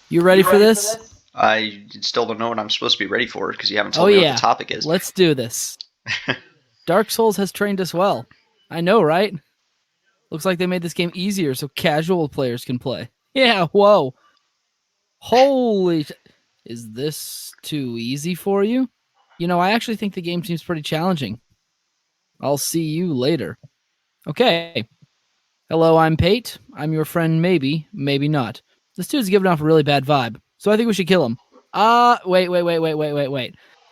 You ready for this? I still don't know what I'm supposed to be ready for because you haven't Oh told me what the yeah. topic is. Let's do this. Dark Souls has trained us well. I know, right? Looks like they made this game easier so casual players can play. Yeah, whoa. Holy. Is this too easy for you? You know, I actually think the game seems pretty challenging. I'll see you later. Okay. Hello, I'm Pate. I'm your friend, maybe, maybe not. This dude's giving off a really bad vibe, so I think we should kill him. Wait.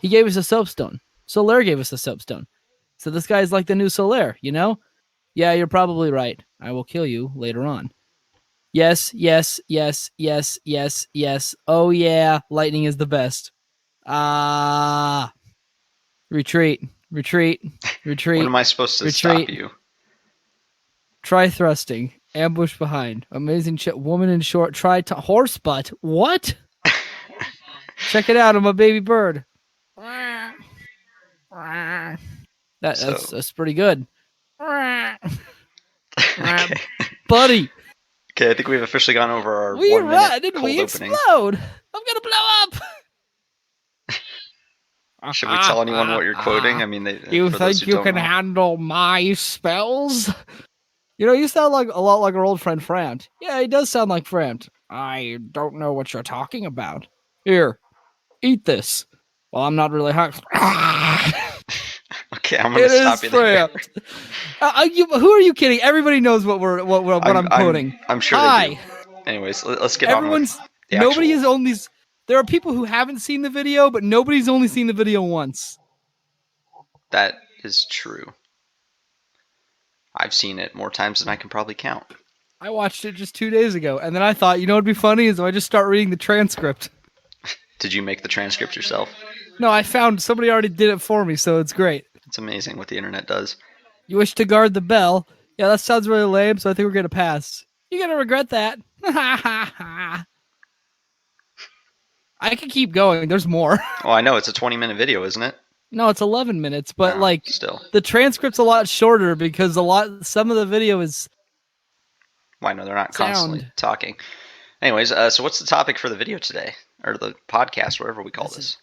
He gave us a soapstone. Solaire gave us a soapstone. So this guy's like the new Solaire, you know? Yeah, you're probably right. I will kill you later on. Yes. Oh yeah, lightning is the best. Retreat. When am I supposed to stop Retreat. you? Try thrusting. Ambush behind. Amazing woman in short. Try horse butt. What? Check it out. I'm a baby bird. So, That's pretty good. okay. Buddy. Okay, I think we've officially gone over our We 1 minute run and cold we opening. explode. I'm gonna blow up. Should we tell anyone what you're quoting? I mean, You for those think who you don't can know. handle my spells? You know, you sound like a lot like our old friend Framt. Yeah, he does sound like Framt. I don't know what you're talking about. Here, eat this. Well, I'm not really hungry. Okay, I'm gonna stop you there. Who are you kidding? Everybody knows what I'm quoting. I'm sure Hi. they do. Anyways, let's get on Everyone's with the nobody actual. is only. There are people who haven't seen the video, but nobody's only seen the video once. That is true. I've seen it more times than I can probably count. I watched it just 2 days ago, and then I thought, you know what'd be funny is if I just start reading the transcript. Did you make the transcript yourself? No, I found somebody already did it for me, so it's great. It's amazing what the internet does. You wish to guard the bell? Yeah, that sounds really lame, so I think we're gonna pass. You're gonna regret that. I could keep going. There's more. Oh, I know. It's a 20-minute video, isn't it? No, it's 11 minutes, but still. the transcript's a lot shorter because some of the video is. Why no? They're not constantly talking. Anyways, so what's the topic for the video today, or the podcast, whatever we call this?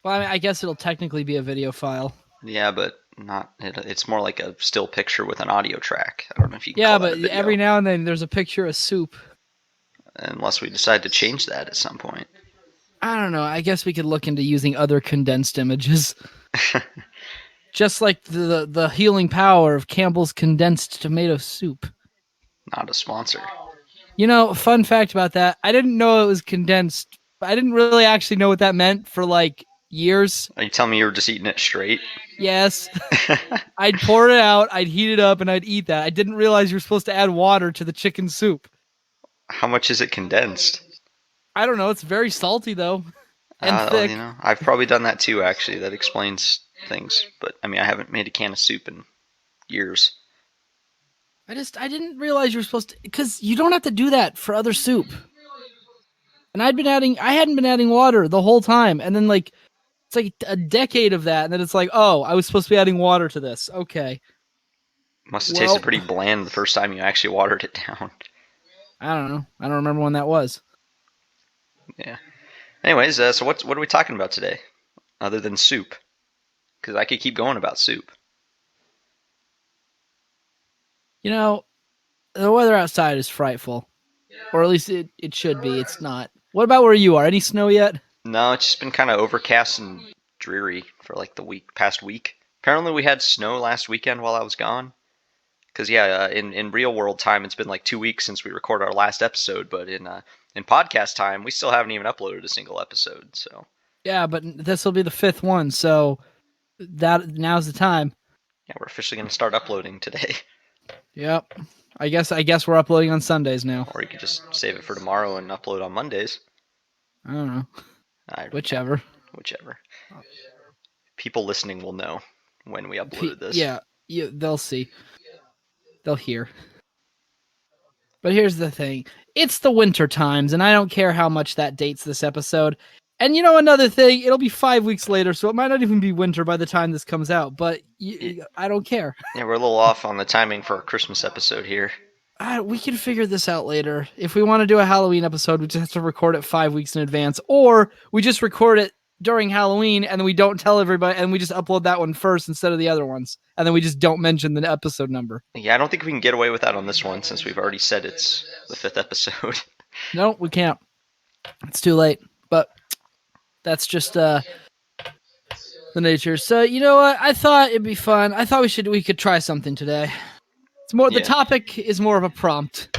Well, I mean, I guess it'll technically be a video file. Yeah, but not. It's more like a still picture with an audio track. I don't know if you can Yeah, call that but a video. every now and then there's a picture of soup. Unless we decide to change that at some point. I don't know. I guess we could look into using other condensed images. Just like the healing power of Campbell's condensed tomato soup. Not a sponsor. You know, fun fact about that, I didn't know it was condensed. I didn't really actually know what that meant for like years. Are you telling me you were just eating it straight? Yes. I'd pour it out, I'd heat it up, and I'd eat that. I didn't realize you were supposed to add water to the chicken soup. How much is it condensed? I don't know. It's very salty, though. And thick. You know, I've probably done that too, actually. That explains things. But, I mean, I haven't made a can of soup in years. I didn't realize you were supposed to, because you don't have to do that for other soup. And I hadn't been adding water the whole time. And then, like, it's like a decade of that. And then it's like, oh, I was supposed to be adding water to this. Okay. Must have tasted pretty bland the first time you actually watered it down. I don't know. I don't remember when that was. Yeah. Anyways, so what are we talking about today? Other than soup? Because I could keep going about soup. You know, the weather outside is frightful. Or at least it should be. It's not. What about where you are? Any snow yet? No, it's just been kind of overcast and dreary for like the past week. Apparently we had snow last weekend while I was gone. Because, yeah, in real world time, it's been like 2 weeks since we recorded our last episode. But in podcast time, we still haven't even uploaded a single episode. So yeah, but this will be the 5th one. So now's the time. Yeah, we're officially going to start uploading today. Yep. I guess we're uploading on Sundays now. Or you could just save it for tomorrow and upload on Mondays. I don't know. Whichever. People listening will know when we uploaded this. Yeah, they'll see. They'll hear. But here's the thing. It's the winter times, and I don't care how much that dates this episode. And you know another thing? It'll be 5 weeks later, so it might not even be winter by the time this comes out. But I don't care. Yeah, we're a little off on the timing for our Christmas episode here. We can figure this out later. If we want to do a Halloween episode, we just have to record it 5 weeks in advance, or we just record it during Halloween and then we don't tell everybody, and we just upload that one first instead of the other ones, and then we just don't mention the episode number. Yeah, I don't think we can get away with that on this one since we've already said it's the 5th episode. No, we can't. It's too late. But that's just the nature. So you know what? I thought it'd be fun. I thought we could try something today. It's more. The topic is more of a prompt.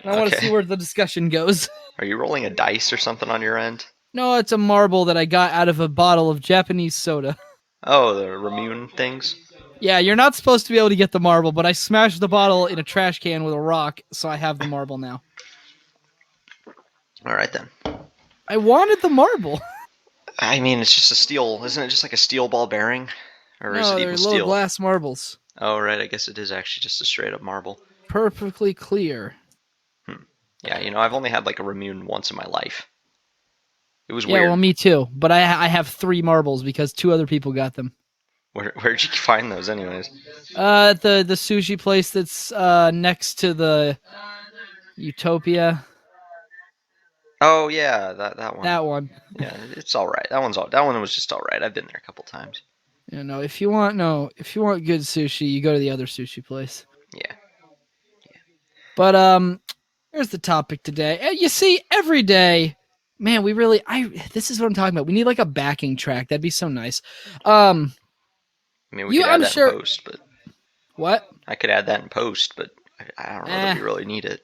And I want to see where the discussion goes. Are you rolling a dice or something on your end? No, it's a marble that I got out of a bottle of Japanese soda. Oh, the Ramune things? Yeah, you're not supposed to be able to get the marble, but I smashed the bottle in a trash can with a rock, so I have the marble now. All right, then. I wanted the marble. I mean, it's just a steel. Isn't it just like a steel ball bearing? Or no, is it they're even little steel? Glass marbles. Oh, right. I guess it is actually just a straight up marble. Perfectly clear. Yeah, you know, I've only had like a Ramune once in my life. It was weird. Yeah, well, me too. But I have 3 marbles because 2 other people got them. Where'd you find those, anyways? At the sushi place that's next to the Utopia. Oh yeah, that one. That one. Yeah, it's all right. That one was just all right. I've been there a couple times. You know, if you want good sushi, you go to the other sushi place. Yeah. But here's the topic today. You see, every day, man, this is what I'm talking about. We need like a backing track. That'd be so nice. I mean, we could add that in post, but what? I could add that in post, but I don't know that we really need it.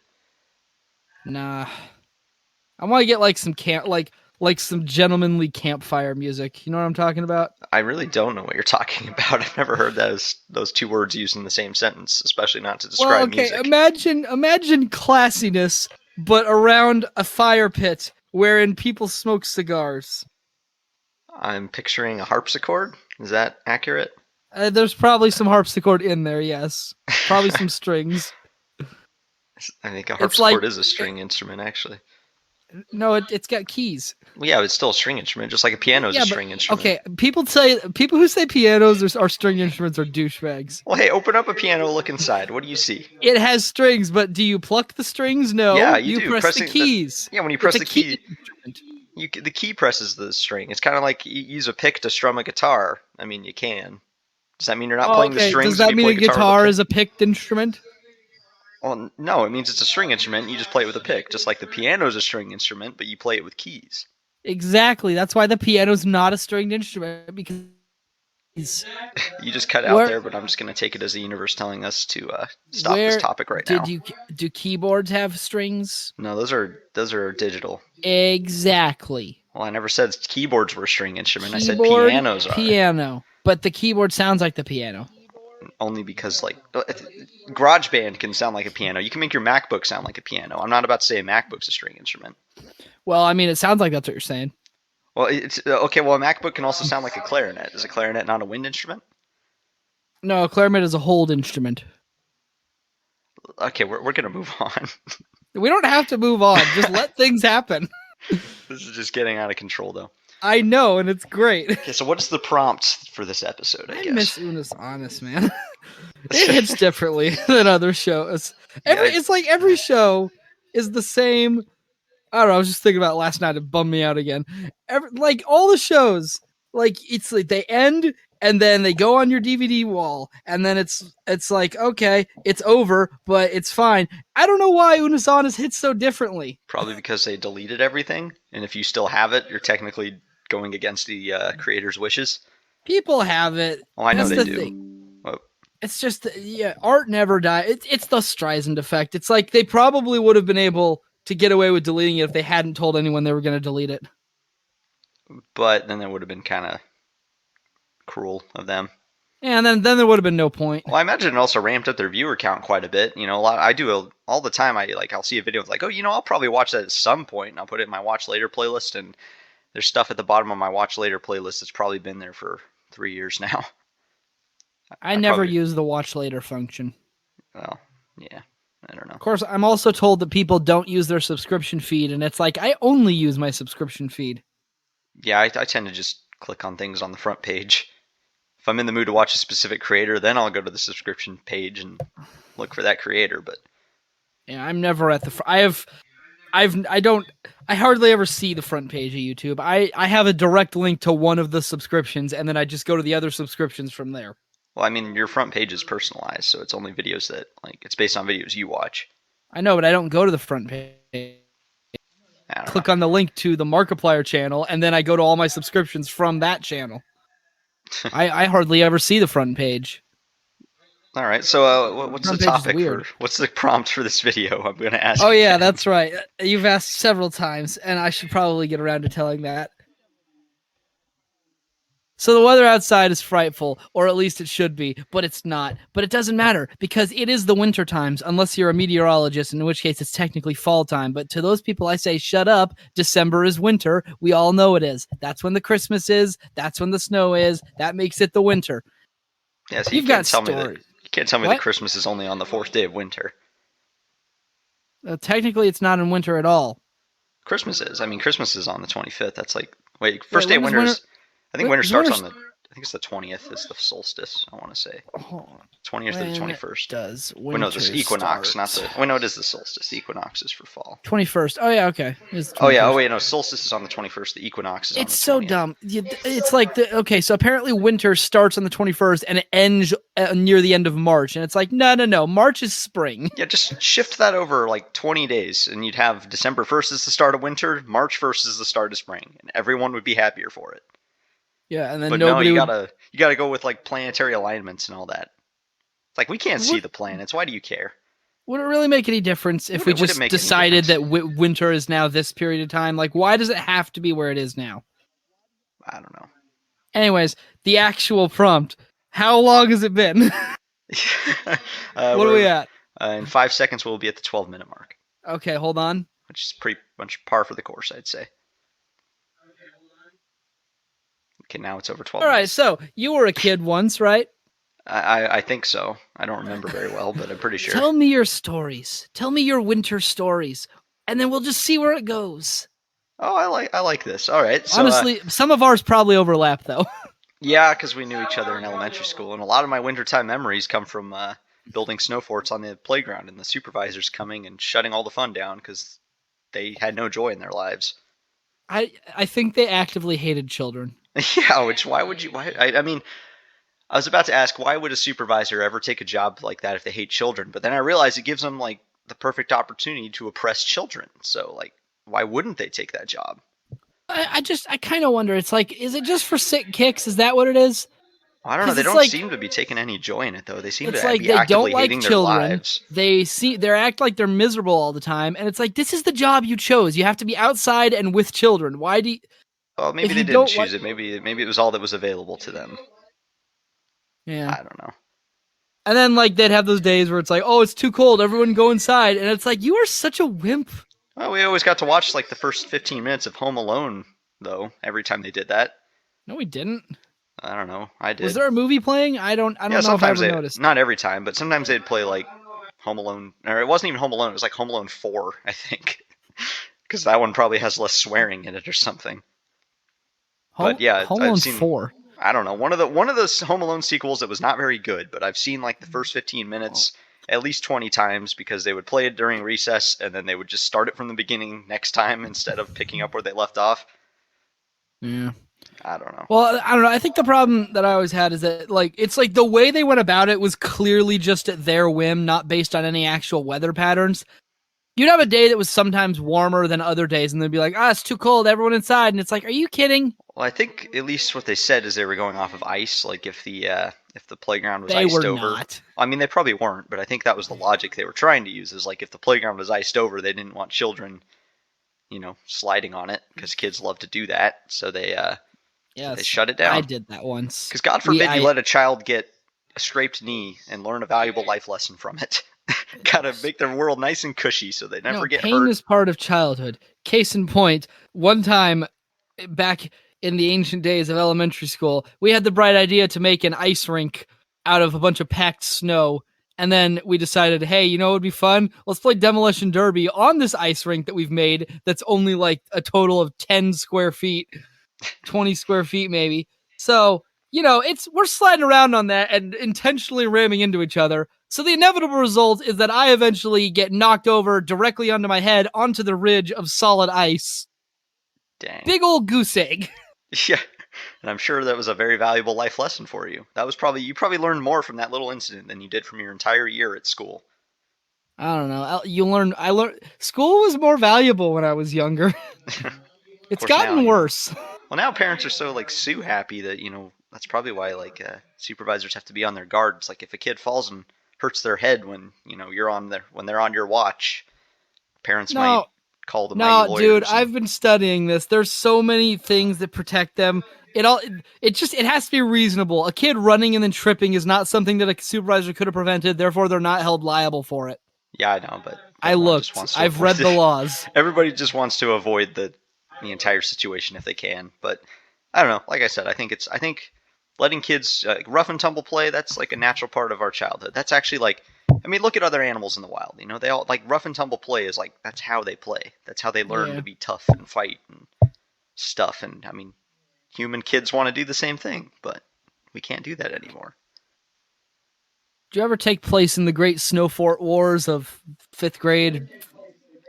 Nah. I want to get like some like some gentlemanly campfire music. You know what I'm talking about? I really don't know what you're talking about. I've never heard those 2 words used in the same sentence, especially not to describe music. Imagine classiness, but around a fire pit wherein people smoke cigars. I'm picturing a harpsichord. Is that accurate? There's probably some harpsichord in there, yes. Probably some strings. I think a harpsichord is a string instrument, actually. No, it's got keys. Well, yeah, it's still a string instrument, just like a piano is a string instrument. Okay, people who say pianos are string instruments are douchebags. Well, hey, open up a piano, look inside. What do you see? It has strings, but do you pluck the strings? No. Yeah, you do. Press the keys. When you press the key, the key presses the string. It's kind of like you use a pick to strum a guitar. I mean, you can. Does that mean you're not playing the strings? Does that mean a guitar is a picked instrument? Well, no, it means it's a string instrument. You just play it with a pick, just like the piano is a string instrument, but you play it with keys. Exactly. That's why the piano's not a stringed instrument, because you just cut out there, but I'm just going to take it as the universe telling us to stop this topic right now. Do keyboards have strings? No, those are digital. Exactly. Well, I never said keyboards were a string instrument. I said pianos are. Piano. But the keyboard sounds like the piano. Only because, like, GarageBand can sound like a piano. You can make your MacBook sound like a piano. I'm not about to say a MacBook's a string instrument. Well, I mean, it sounds like that's what you're saying. Well, it's okay. Well, a MacBook can also sound like a clarinet. Is a clarinet not a wind instrument? No, a clarinet is a hold instrument. Okay, we're gonna move on. We don't have to move on. Just let things happen. This is just getting out of control, though. I know, and it's great. Okay, so what's the prompt for this episode? I guess. Miss Una's honest, man. It hits differently than other shows. It's like every show is the same. I don't know. I was just thinking about it last night. It bummed me out again. Like all the shows, like it's like they end and then they go on your DVD wall, and then it's like, okay, it's over, but it's fine. I don't know why Unisana's hits so differently. Probably because they deleted everything, and if you still have it, you're technically going against the creator's wishes. People have it. Oh, I know they do. Well, it's just, art never dies. It's the Streisand effect. It's like they probably would have been able to get away with deleting it if they hadn't told anyone they were going to delete it. But then that would have been kind of cruel of them. Yeah, and then there would have been no point. Well, I imagine it also ramped up their viewer count quite a bit. You know, I do all the time. I'll see a video of like, oh, I'll probably watch that at some point, and I'll put it in my watch later playlist. And there's stuff at the bottom of my watch later playlist that's probably been there for 3 years now. I never use the watch later function. Well, yeah. I don't know. Of course, I'm also told that people don't use their subscription feed, and it's like, I only use my subscription feed. Yeah, I tend to just click on things on the front page. If I'm in the mood to watch a specific creator, then I'll go to the subscription page and look for that creator. But Yeah, I'm never at the. I don't. I hardly ever see the front page of YouTube. I have a direct link to one of the subscriptions, and then I just go to the other subscriptions from there. Well, I mean, your front page is personalized, so it's only videos that like it's based on videos you watch. I know, but I don't go to the front page. I don't know. Click on the link to the Markiplier channel, and then I go to all my subscriptions from that channel. I hardly ever see the front page. All right. So, what's the Front page is topic weird. for? What's the prompt for this video? I'm going to ask. Oh yeah, again. that's right. You've asked several times, and I should probably get around to telling that. So the weather outside is frightful, or at least it should be, but it's not. But it doesn't matter because it is the winter times, unless you're a meteorologist, in which case it's technically fall time. But to those people, I say, shut up. December is winter. We all know it is. That's when the Christmas is. That's when the snow is. That makes it the winter. Yeah, so You've got stories. You can't tell me What? that Christmas is only on the fourth day of winter. Technically, it's not in winter at all. Christmas is. I mean, Christmas is on the 25th. That's like wait, Yeah, first day of when winter does is. I think winter does starts winter on the. I think it's the 20th. Is the solstice. I want to say Hold on. 20th or the When 21st. does Wait, no, winter this equinox, not start? the. Wait, no, it is the solstice. The equinox is for fall. 21st. Oh yeah, okay. It's Oh yeah. 21st. Oh wait, no, solstice is on the 21st. The equinox is on It's the so 20th. dumb. It's like okay, so apparently winter starts on the 21st and it ends near the end of March, and it's like no. March is spring. Yeah, just shift that over like 20 days, and you'd have December 1st is the start of winter, March 1st is the start of spring, and everyone would be happier for it. Yeah, and then But no, nobody you would. gotta go with like planetary alignments and all that. It's like we can't see Would, the planets. Why do you care? would it really make any difference if we Would it just make any decided difference? that winter is now this period of time? Like, why does it have to be where it is now? I don't know. Anyways, the actual prompt. How long has it been? What are we at? In 5 seconds, we'll be at the 12-minute mark, Okay, hold on. which is pretty much par for the course, I'd say. Okay, now it's over 12 All right, minutes. so you were a kid once, right? I think so. I don't remember very well, but I'm pretty sure. Tell me your stories. Tell me your winter stories, and then we'll just see where it goes. Oh, I like this. All right. So, Honestly, some of ours probably overlap, though. yeah, because we knew each other in elementary school, and a lot of my wintertime memories come from building snow forts on the playground and the supervisors coming and shutting all the fun down because they had no joy in their lives. I think they actively hated children. Yeah, which why would you? Why? I mean, I was about to ask why would a supervisor ever take a job like that if they hate children? But then I realized it gives them like the perfect opportunity to oppress children. So like, why wouldn't they take that job? I kind of wonder. It's like, is it just for sick kicks? Is that what it is? I don't know. 'Cause They it's don't like- seem to be taking any joy in it though. They seem It's to like be they actively don't like hating their children. lives. They act like they're miserable all the time, and it's like this is the job you chose. You have to be outside and with children. Why do you? Well, maybe If they you didn't don't choose it. Maybe it was all that was available to them. Yeah. I don't know. And then like they'd have those days where it's like, oh, it's too cold, everyone go inside, and it's like you are such a wimp. Well, we always got to watch like the first 15 minutes of Home Alone though. Every time they did that. No, we didn't. I don't know. I did. Was there a movie playing? I don't know if I sometimes ever they, noticed. not every time, but sometimes they'd play like Home Alone, or it wasn't even Home Alone. It was like Home Alone 4, I think, because that one probably has less swearing in it or something. But yeah, Home I've Alone seen. 4. I don't know, one of the Home Alone sequels that was not very good, but I've seen like the first 15 minutes at least 20 times because they would play it during recess and then they would just start it from the beginning next time instead of picking up where they left off. Yeah. I don't know. Well, I don't know. I think the problem that I always had is that like it's like the way they went about it was clearly just at their whim, not based on any actual weather patterns. You'd have a day that was sometimes warmer than other days, and they'd be like, it's too cold, everyone inside. And it's like, are you kidding? Well, I think at least what they said is they were going off of ice, like if the playground was They iced were over. not. I mean, they probably weren't, but I think that was the logic they were trying to use. Is like if the playground was iced over, they didn't want children, sliding on it because kids love to do that. So they Yes, shut it down. I did that once. Because God forbid you let a child get a scraped knee and learn a valuable life lesson from it. Gotta make their world nice and cushy so they never get pain hurt. is part of childhood. Case in point, one time back in the ancient days of elementary school, we had the bright idea to make an ice rink out of a bunch of packed snow. And then we decided, hey, you know what would be fun? Let's play Demolition Derby on this ice rink that we've made that's only like a total of 10 square feet, 20 square feet maybe. So, we're sliding around on that and intentionally ramming into each other. So the inevitable result is that I eventually get knocked over directly onto my head onto the ridge of solid ice. Dang. Big old goose egg. Yeah. And I'm sure that was a very valuable life lesson for you. That was probably you probably learned more from that little incident than you did from your entire year at school. I don't know. I learned school was more valuable when I was younger. Of It's course, now gotten worse. well, now parents are so like sue happy that that's probably why like supervisors have to be on their guard. It's like if a kid falls and hurts their head when you're on their when they're on your watch, parents might No, call the mighty no, dude, lawyers. And I've been studying this. There's so many things that protect them. It has to be reasonable. A kid running and then tripping is not something that a supervisor could have prevented. Therefore, they're not held liable for it. yeah, I know, but I everyone just looked. wants to I've avoid read the laws. everybody just wants to avoid the entire situation if they can. But I don't know. Like I said, I think letting kids rough and tumble play, that's like a natural part of our childhood. That's actually like, I mean, look at other animals in the wild. They all like rough and tumble play is like that's how they play. That's how they learn Yeah. to be tough and fight and stuff. And I mean, human kids want to do the same thing, but we can't do that anymore. Did you ever take place in the Great Snow Fort Wars of 5th grade?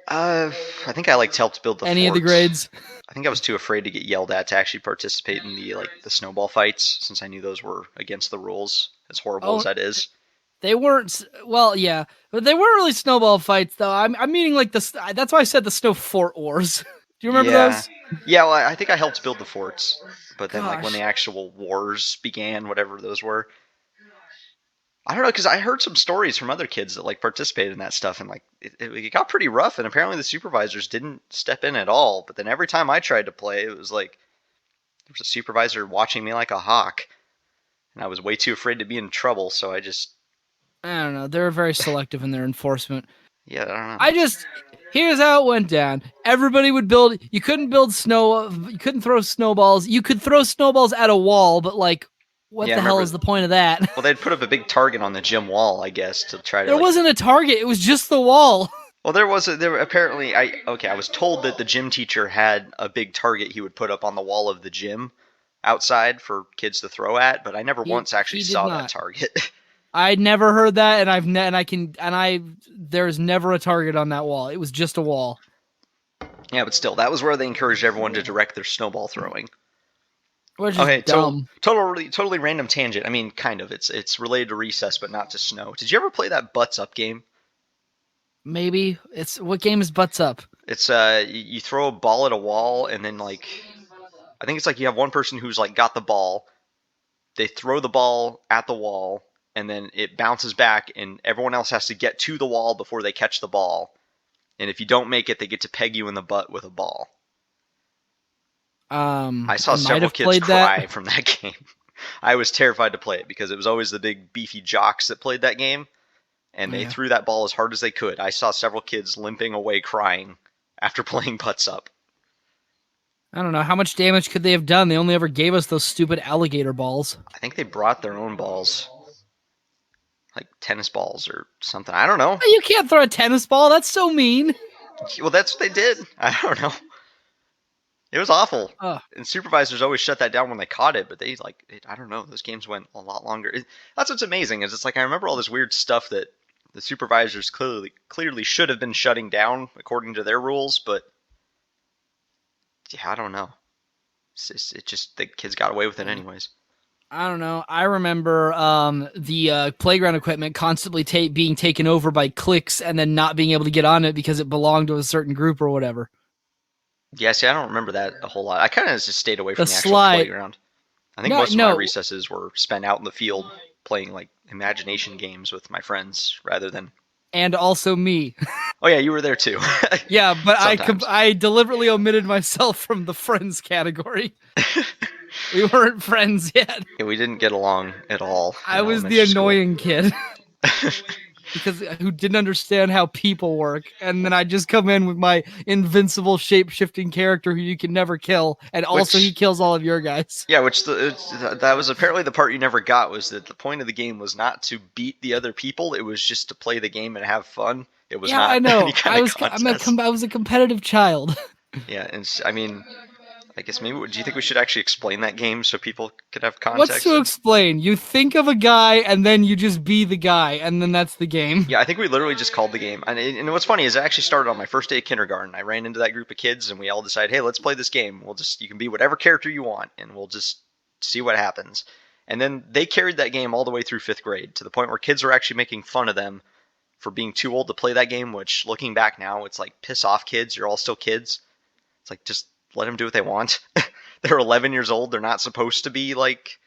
I think I like helped build the Any of the fort. grades? I think I was too afraid to get yelled at to actually participate in the snowball fights, since I knew those were against the rules. As horrible as that is. They weren't. Well, yeah, but they weren't really snowball fights, though. I'm meaning like the. That's why I said the Snow Fort Wars. Do you remember those? Yeah. Well, I think I helped build the forts, but then like when Gosh. the actual wars began, whatever those were, I don't know, because I heard some stories from other kids that like participated in that stuff, and like it got pretty rough. And apparently the supervisors didn't step in at all. But then every time I tried to play, it was like there was a supervisor watching me like a hawk, and I was way too afraid to be in trouble. So I just I don't know. They're very selective in their enforcement. yeah, I don't know. Here's how it went down. Everybody would build. You couldn't build snow. You couldn't throw snowballs. You could throw snowballs at a wall, but like, what Yeah, the hell is the point of that? Well, they'd put up a big target on the gym wall, I guess, to try to There like. wasn't a target. It was just the wall. Well, there apparently I was told that the gym teacher had a big target he would put up on the wall of the gym outside for kids to throw at, but I never once actually he did saw that not. target. I never heard that, there's never a target on that wall. It was just a wall. Yeah, but still, that was where they encouraged everyone to direct their snowball throwing. Which is Okay, dumb. totally random tangent. I mean, kind of. It's related to recess, but not to snow. Did you ever play that butts up game? Maybe what game is butts up? It's you throw a ball at a wall, and then like I think it's like you have one person who's like got the ball. They throw the ball at the wall, and then it bounces back, and everyone else has to get to the wall before they catch the ball. And if you don't make it, they get to peg you in the butt with a ball. I saw several kids cry from that game. I was terrified to play it because it was always the big beefy jocks that played that game, and they threw that ball as hard as they could. I saw several kids limping away crying after playing butts up. I don't know. How much damage could they have done? They only ever gave us those stupid alligator balls. I think they brought their own balls. Like tennis balls or something. I don't know. You can't throw a tennis ball. That's so mean. Well, that's what they did. I don't know. It was awful. And supervisors always shut that down when they caught it, but they I don't know. Those games went a lot longer. That's what's amazing is it's like I remember all this weird stuff that the supervisors clearly should have been shutting down according to their rules, but yeah, I don't know. It just the kids got away with it anyways. I don't know. I remember the playground equipment constantly being taken over by cliques and then not being able to get on it because it belonged to a certain group or whatever. Yeah, see, I don't remember that a whole lot. I kind of just stayed away from the actual playground. I think most of my recesses were spent out in the field playing like imagination games with my friends rather than. And also me. Oh yeah, you were there too. Yeah, but I deliberately omitted myself from the friends category. We weren't friends yet. Yeah, we didn't get along at all. I was the annoying kid. Because who didn't understand how people work, and then I just come in with my invincible shape-shifting character who you can never kill, and also he kills all of your guys. Yeah, that was apparently the part you never got, was that the point of the game was not to beat the other people, it was just to play the game and have fun. It was not I know. any kind of contest. I was a competitive child. Yeah, and I mean, I guess maybe. Do you think we should actually explain that game so people could have What's context? to explain? You think of a guy and then you just be the guy, and then that's the game. Yeah, I think we literally just called the game. And what's funny is it actually started on my first day of kindergarten. I ran into that group of kids and we all decided, hey, let's play this game. You can be whatever character you want and we'll just see what happens. And then they carried that game all the way through 5th grade to the point where kids were actually making fun of them for being too old to play that game, which looking back now, it's like, piss off, kids. You're all still kids. It's like, just let them do what they want. They're 11 years old. They're not supposed to be like.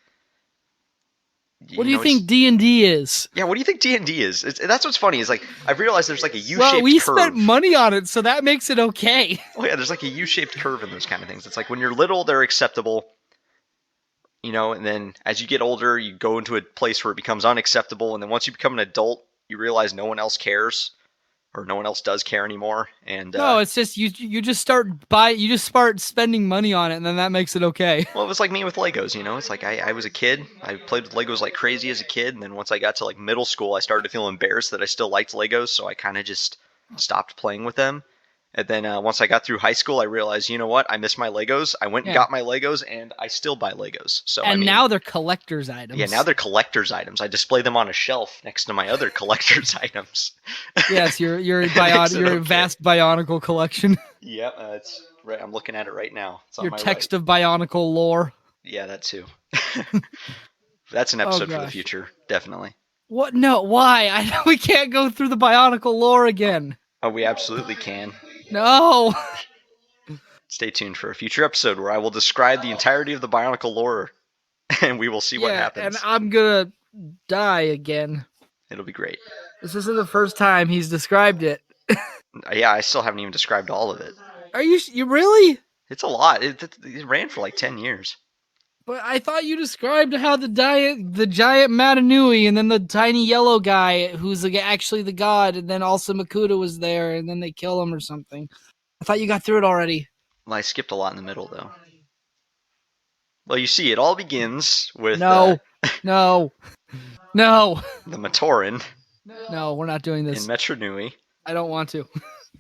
What do you think D&D is? Yeah, what do you think D&D is? That's what's funny is like I've realized there's like a U-shaped Well, we curve. spent money on it, so that makes it okay. Oh yeah, there's like a U-shaped curve in those kind of things. It's like when you're little, they're acceptable, and then as you get older, you go into a place where it becomes unacceptable, and then once you become an adult, you realize no one else cares, or no one else does care anymore. And no, it's just you just start spending money on it, and then that makes it okay. Well, it was like me with Legos, It's like I was a kid. I played with Legos like crazy as a kid, and then once I got to like middle school, I started to feel embarrassed that I still liked Legos, so I kind of just stopped playing with them. And then once I got through high school, I realized, you know what? I miss my Legos. I went and got my Legos, and I still buy Legos. So now they're collector's items. Yeah, now they're collector's items. I display them on a shelf next to my other collector's items. Yes, your vast Bionicle collection. Yep, it's right. I'm looking at it right now. It's on your my text right. of Bionicle lore. Yeah, that too. That's an episode for the future, definitely. What? No, why? We can't go through the Bionicle lore again. Oh, we absolutely can. No. Stay tuned for a future episode where I will describe the entirety of the Bionicle lore, and we will see what happens. And I'm gonna die again. It'll be great. This isn't the first time he's described it. Yeah, I still haven't even described all of it. Are you really? It's a lot. It ran for like 10 years. But I thought you described how the giant Matanui, and then the tiny yellow guy who's actually the god, and then also Makuta was there, and then they kill him or something. I thought you got through it already. Well, I skipped a lot in the middle, though. Well, you see, it all begins with... No. The Matoran. No, we're not doing this. In Metronui. I don't want to.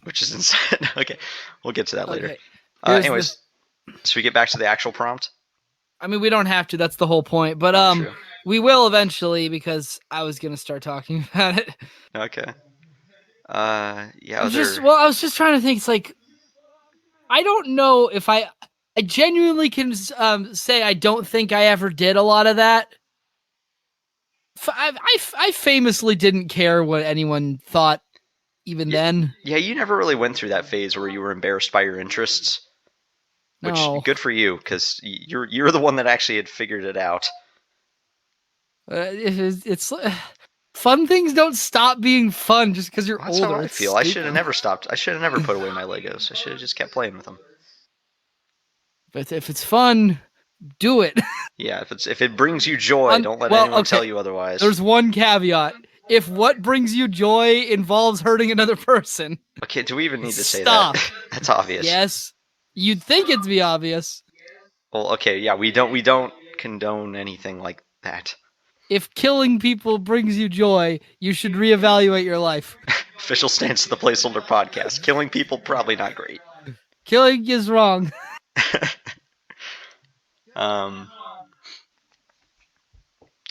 Which is insane. Okay, we'll get to that later. Anyways, so we get back to the actual prompt? I mean, we don't have to. That's the whole point. But we will eventually because I was gonna start talking about it. Okay. Yeah. I was just trying to think. It's like I don't know if I genuinely can say I don't think I ever did a lot of that. I famously didn't care what anyone thought, even then. Yeah, you never really went through that phase where you were embarrassed by your interests. Which, good for you, because you're the one that actually had figured it out. It's fun things don't stop being fun just because you're older. That's how I feel. I should have never stopped. I should have never put away my Legos. I should have just kept playing with them. But if it's fun, do it. Yeah, if it brings you joy, don't let anyone tell you otherwise. There's one caveat. If what brings you joy involves hurting another person. Okay, do we even need to say that? That's obvious. Yes. You'd think it'd be obvious. Well, okay, yeah, we don't condone anything like that. If killing people brings you joy, you should reevaluate your life. Official stance of the Placeholder podcast. Killing people, probably not great. Killing is wrong. I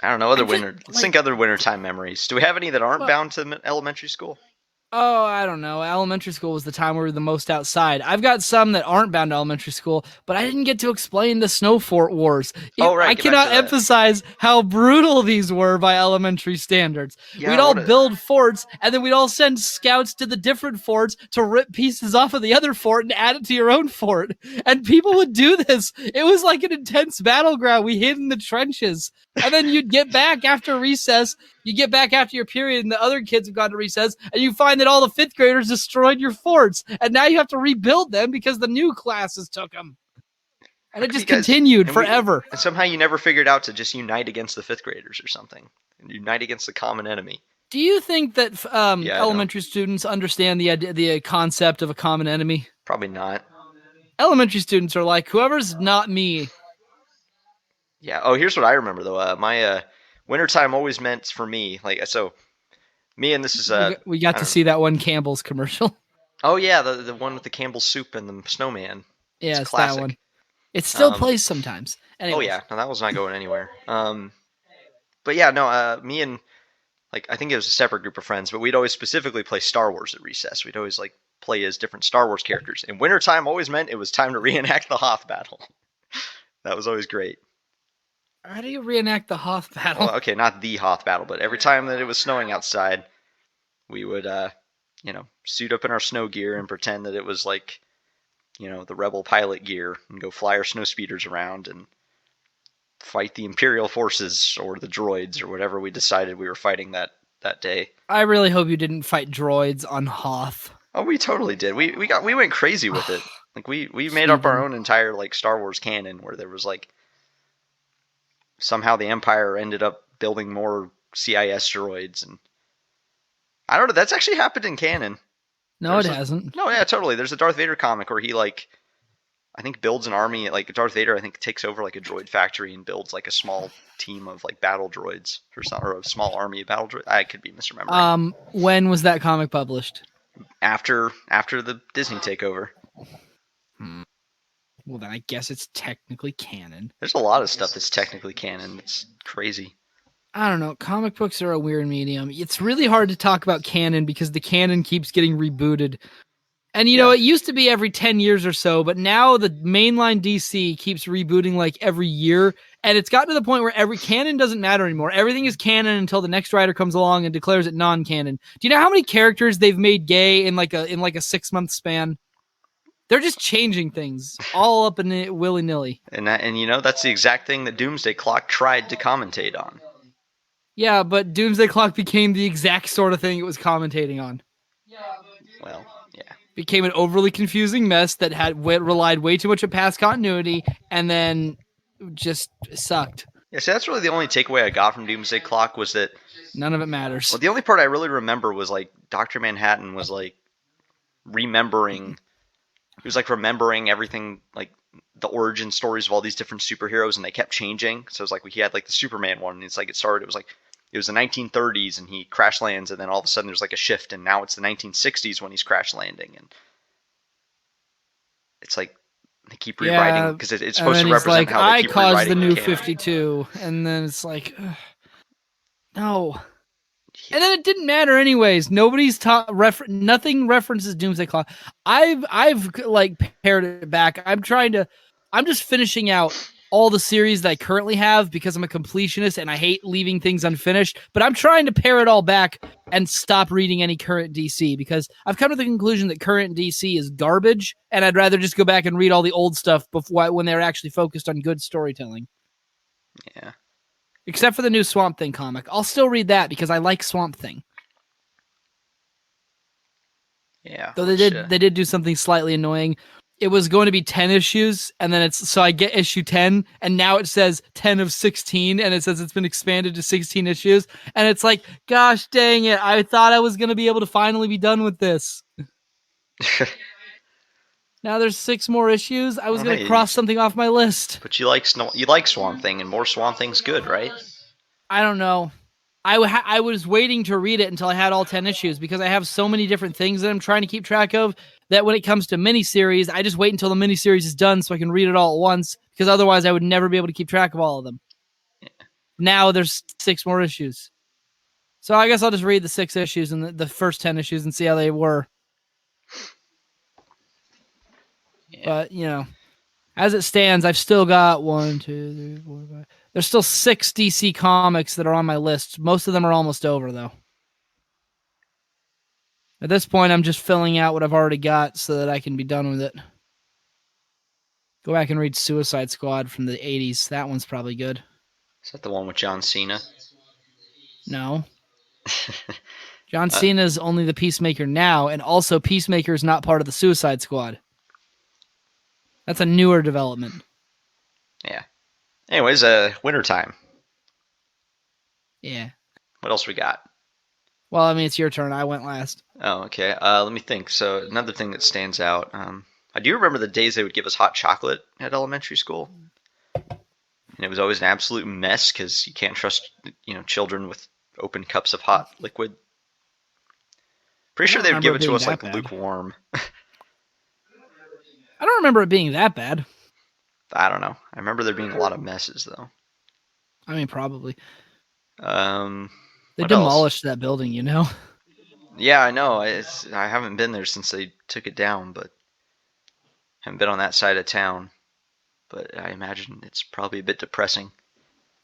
don't know, let's think other wintertime memories. Do we have any that aren't bound to elementary school? Oh, I don't know. Elementary school was the time we were the most outside. I've got some that aren't bound to elementary school, but I didn't get to explain the Snow Fort Wars. I cannot emphasize how brutal these were by elementary standards. Yeah, we'd all build forts, and then we'd all send scouts to the different forts to rip pieces off of the other fort and add it to your own fort. And people would do this. It was like an intense battleground. We hid in the trenches. And then you'd get back after recess. You get back after your period, and the other kids have gone to recess, and you find that all the 5th graders destroyed your forts, and now you have to rebuild them because the new classes took them. And it just continued forever. And somehow you never figured out to just unite against the 5th graders or something. And unite against the common enemy. Do you think that elementary students understand the concept of a common enemy? Probably not. Elementary students are like, whoever's not me. Yeah. Oh, here's what I remember though. My wintertime always meant for me, me and this is we got to see that one Campbell's commercial. Oh yeah, the one with the Campbell's soup and the snowman. Yeah, it's that one. It still plays sometimes. Oh Anyways. yeah, no, that was not going anywhere. But yeah, no, me and like I think it was a separate group of friends, but we'd always specifically play Star Wars at recess. We'd always like play as different Star Wars characters. And wintertime always meant it was time to reenact the Hoth battle. That was always great. How do you reenact the Hoth battle? Well, okay, not the Hoth battle, but every time that it was snowing outside, we would, suit up in our snow gear and pretend that it was like, the rebel pilot gear and go fly our snow speeders around and fight the Imperial forces or the droids or whatever we decided we were fighting that day. I really hope you didn't fight droids on Hoth. Oh, we totally did. We went crazy with it. Like we made up our own entire like Star Wars canon where there was like somehow the Empire ended up building more CIS droids, and I don't know. That's actually happened in canon. No, it hasn't. No, yeah, totally. There's a Darth Vader comic where he like, I think builds an army. Like Darth Vader, I think takes over like a droid factory and builds like a small team of like battle droids or a small army of battle droids. I could be misremembering. When was that comic published? After the Disney takeover. Well, then I guess it's technically canon. There's a lot of stuff that's technically canon. It's crazy. I don't know. Comic books are a weird medium. It's really hard to talk about canon because the canon keeps getting rebooted. And, you know, it used to be every 10 years or so, but now the mainline DC keeps rebooting like every year. And it's gotten to the point where every canon doesn't matter anymore. Everything is canon until the next writer comes along and declares it non-canon. Do you know how many characters they've made gay in like a 6-month span? They're just changing things all up in it willy-nilly. And that's the exact thing that Doomsday Clock tried to commentate on. Yeah, but Doomsday Clock became the exact sort of thing it was commentating on. Well, yeah. Became an overly confusing mess that relied way too much on past continuity and then just sucked. Yeah, see, that's really the only takeaway I got from Doomsday Clock was that none of it matters. Well, the only part I really remember was like Dr. Manhattan was like remembering. He was like remembering everything, like the origin stories of all these different superheroes, and they kept changing. So it was like he had like the Superman one, and it's like it was the 1930s, and he crash lands, and then all of a sudden there's like a shift, and now it's the 1960s when he's crash landing, and it's like they keep rewriting because it's supposed to represent how they keep rewriting. I caused the New 52, and then it's like, no. And then it didn't matter anyways. Nobody's nothing references Doomsday Clock. I've like pared it back. I'm just finishing out all the series that I currently have because I'm a completionist and I hate leaving things unfinished. But I'm trying to pare it all back and stop reading any current DC because I've come to the conclusion that current DC is garbage, and I'd rather just go back and read all the old stuff when they're actually focused on good storytelling. Yeah. Except for the new Swamp Thing comic. I'll still read that because I like Swamp Thing. Yeah. Though they did do something slightly annoying. It was going to be 10 issues, and then so I get issue 10, and now it says 10 of 16, and it says it's been expanded to 16 issues, and it's like, gosh dang it, I thought I was going to be able to finally be done with this. Now there's 6 more issues. I was going to cross something off my list. But you like Swamp Thing, and more Swamp Thing's good, right? I don't know. I was waiting to read it until I had all 10 issues because I have so many different things that I'm trying to keep track of that when it comes to miniseries, I just wait until the miniseries is done so I can read it all at once because otherwise I would never be able to keep track of all of them. Yeah. Now there's 6 more issues. So I guess I'll just read the 6 issues and the first 10 issues and see how they were. Yeah. But, you know, as it stands, I've still got 1, 2, 3, 4, 5. There's still 6 DC comics that are on my list. Most of them are almost over, though. At this point, I'm just filling out what I've already got so that I can be done with it. Go back and read Suicide Squad from the 80s. That one's probably good. Is that the one with John Cena? No. John Cena is only the Peacemaker now, and also Peacemaker is not part of the Suicide Squad. That's a newer development. Yeah. Anyways, Wintertime. Yeah. What else we got? Well, I mean, it's your turn. I went last. Oh, okay. Let me think. So another thing that stands out. I do remember the days they would give us hot chocolate at elementary school. And it was always an absolute mess because you can't trust, children with open cups of hot liquid. Pretty sure they would give it to us like lukewarm. I don't remember it being that bad. I don't know. I remember there being a lot of messes though. I mean, probably. Um, They what else? demolished that building, you know? Yeah, I know. I haven't been there since they took it down, but haven't been on that side of town. But I imagine it's probably a bit depressing.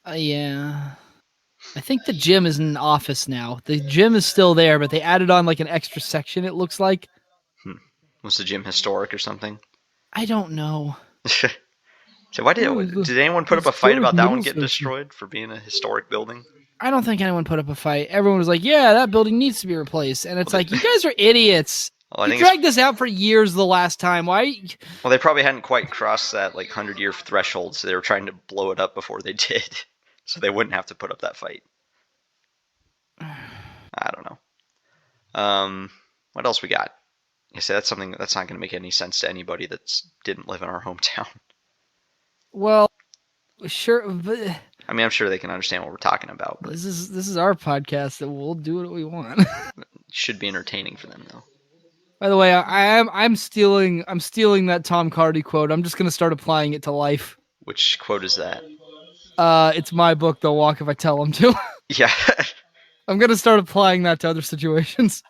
Yeah. I think the gym is an office now. The gym is still there, but they added on like an extra section, it looks like. Hmm. Was the gym historic or something? I don't know. So why Ooh, the did anyone put up a fight historic about that one middle getting section. destroyed for being a historic building? I don't think anyone put up a fight. Everyone was like, yeah, that building needs to be replaced. And it's Well, like, you guys are idiots. I You think it's dragged this out for years the last time. Why? well, they probably hadn't quite crossed that like 100-year threshold, so they were trying to blow it up before they did, so they wouldn't have to put up that fight. I don't know. What else we got? You say that's something that's not going to make any sense to anybody that didn't live in our hometown. Well, sure. But I mean, I'm sure they can understand what we're talking about, but this is our podcast, and we'll do what we want. it should be entertaining for them though. By the way, I'm stealing that Tom Cardy quote. I'm just gonna start applying it to life. Which quote is that? It's my book. They'll walk if I tell them to. Yeah. I'm gonna start applying that to other situations.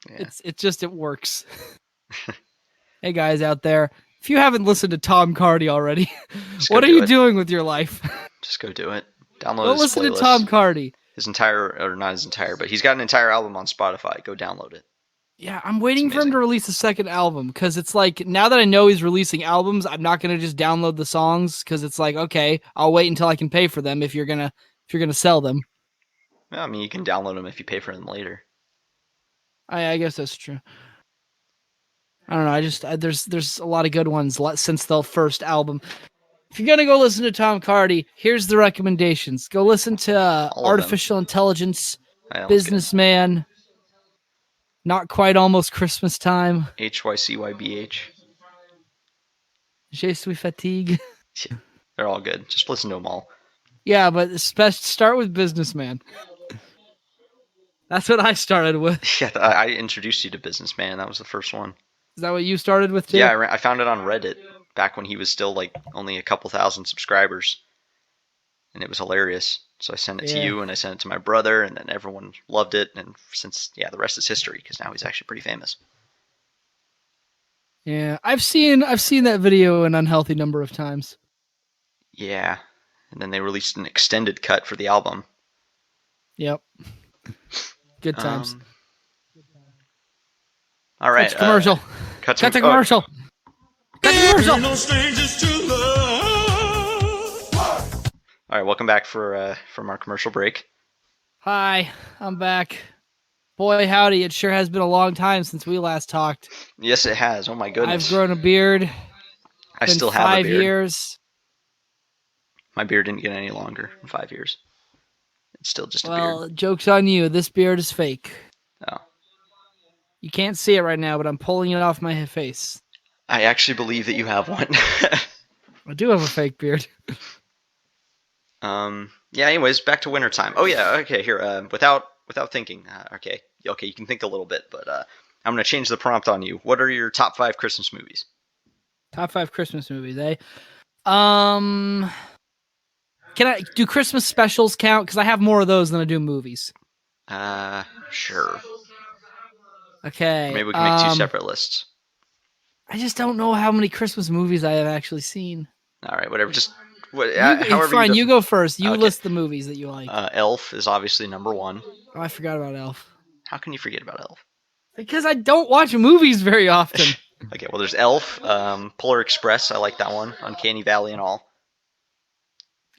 Yeah. It works. Hey guys out there, if you haven't listened to Tom Cardy already, what are you doing with your life? Just go do it. Download Go his listen to playlist. Tom Cardy. His entire, or not his entire, but he's got an entire album on Spotify. Go download it. Yeah, I'm waiting for him to release a second album because it's like now that I know he's releasing albums, I'm not gonna just download the songs because it's like okay, I'll wait until I can pay for them if you're gonna sell them. Yeah, I mean, you can download them if you pay for them later. I guess that's true. I don't know. There's a lot of good ones since the first album. If you're gonna go listen to Tom Cardy, here's the recommendations. Go listen to Artificial Intelligence, Businessman, Not Quite Almost Christmas Time, HYCYBH. Je suis fatigue. They're all good. Just listen to them all. Yeah, but start with Businessman. That's what I started with. Yeah, I introduced you to Businessman. That was the first one. Is that what you started with too? Yeah, I found it on Reddit back when he was still like only a couple thousand subscribers, and it was hilarious. So I sent it to you, and I sent it to my brother, and then everyone loved it. And since the rest is history because now he's actually pretty famous. Yeah, I've seen that video an unhealthy number of times. Yeah, and then they released an extended cut for the album. Yep. Good times. All right. Cut to commercial. Cut to commercial. Cut to commercial. No strangers to love. All right, welcome back from our commercial break. Hi, I'm back. Boy, howdy, it sure has been a long time since we last talked. Yes, it has. Oh my goodness. I've grown a beard. I still have a beard. 5 years. My beard didn't get any longer in 5 years. It's still just a beard. Well, joke's on you. This beard is fake. Oh. You can't see it right now, but I'm pulling it off my face. I actually believe that you have one. I do have a fake beard. Yeah, anyways, back to Wintertime. Oh yeah, okay, here, without thinking, okay, you can think a little bit, but I'm going to change the prompt on you. What are your top 5 Christmas movies? Top 5 Christmas movies, eh? Can I do Christmas specials count? Because I have more of those than I do movies. Sure. Okay. Or maybe we can make 2 separate lists. I just don't know how many Christmas movies I have actually seen. All right, whatever. Just fine. You go first. You list the movies that you like. Elf is obviously number 1. Oh, I forgot about Elf. How can you forget about Elf? Because I don't watch movies very often. Okay, well, there's Elf, Polar Express. I like that one. Uncanny Valley and all.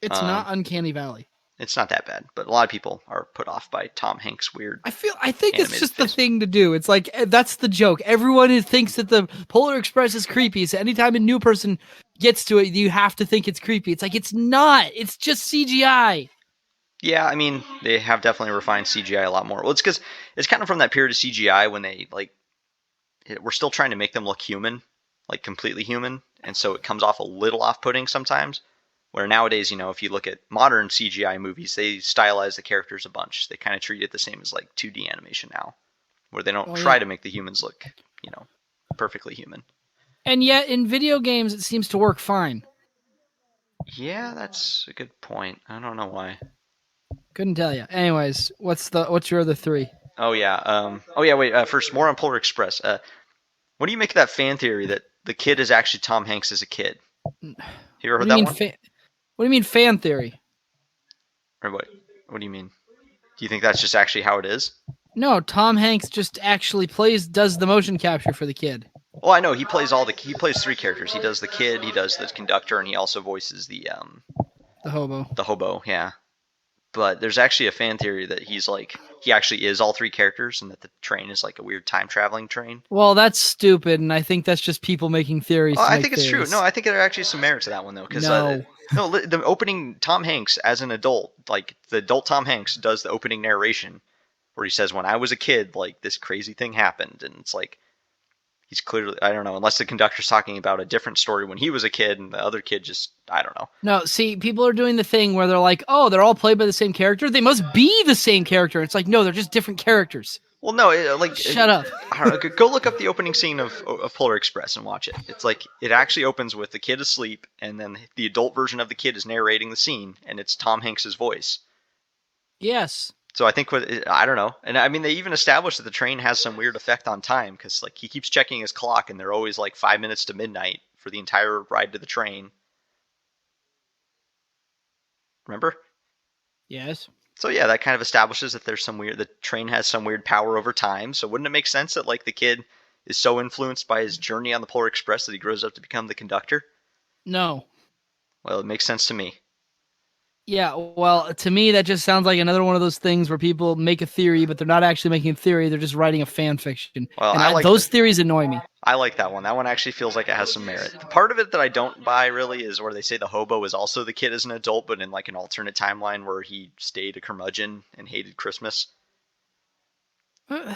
It's not Uncanny Valley. It's not that bad, but a lot of people are put off by Tom Hanks' weird. I think it's just the thing to do. It's like that's the joke. Everyone thinks that the Polar Express is creepy. So anytime a new person gets to it, you have to think it's creepy. It's like it's not. It's just CGI. Yeah, I mean they have definitely refined CGI a lot more. Well, it's because it's kind of from that period of CGI when they we're still trying to make them look human, like completely human, and so it comes off a little off-putting sometimes. Where nowadays, if you look at modern CGI movies, they stylize the characters a bunch. They kind of treat it the same as like 2D animation now, where they don't try to make the humans look, perfectly human. And yet, in video games, it seems to work fine. Yeah, that's a good point. I don't know why. Couldn't tell you. Anyways, what's your other three? Oh yeah. Oh yeah. Wait. First, more on Polar Express. What do you make of that fan theory that the kid is actually Tom Hanks as a kid? You ever What heard do you that mean? one? What do you mean fan theory? Or what? What do you mean? Do you think that's just actually how it is? No, Tom Hanks just actually does the motion capture for the kid. Well, I know he plays three characters. He does the kid, he does the conductor, and he also voices The hobo. the hobo. Yeah. But there's actually a fan theory that he actually is all three characters, and that the train is like a weird time traveling train. Well, that's stupid, and I think that's just people making theories. Well, to I make think it's theories. true. No, I think there are actually some merit to that one though, because No. no, the opening Tom Hanks as an adult, like the adult Tom Hanks does the opening narration where he says, "When I was a kid, like this crazy thing happened," and it's like he's clearly, I don't know, unless the conductor's talking about a different story when he was a kid and the other kid just, I don't know. No, see, people are doing the thing where they're like, "Oh, they're all played by the same character. They must be the same character." It's like, no, they're just different characters. Well, no, Shut up. I don't know, go look up the opening scene of Polar Express and watch it. It's like it actually opens with the kid asleep, and then the adult version of the kid is narrating the scene, and it's Tom Hanks's voice. Yes. So I think I don't know, and I mean they even established that the train has some weird effect on time because like he keeps checking his clock, and they're always like 5 minutes to midnight for the entire ride to the train. Remember? Yes. So yeah, that kind of establishes that the train has some weird power over time. So wouldn't it make sense that like the kid is so influenced by his journey on the Polar Express that he grows up to become the conductor? No. Well, it makes sense to me. Yeah, well, to me, that just sounds like another one of those things where people make a theory, but they're not actually making a theory. They're just writing a fan fiction. Well, And those theories annoy me. I like that one. That one actually feels like it has some merit. The part of it that I don't buy really is where they say the hobo is also the kid as an adult, but in like an alternate timeline where he stayed a curmudgeon and hated Christmas. Yeah,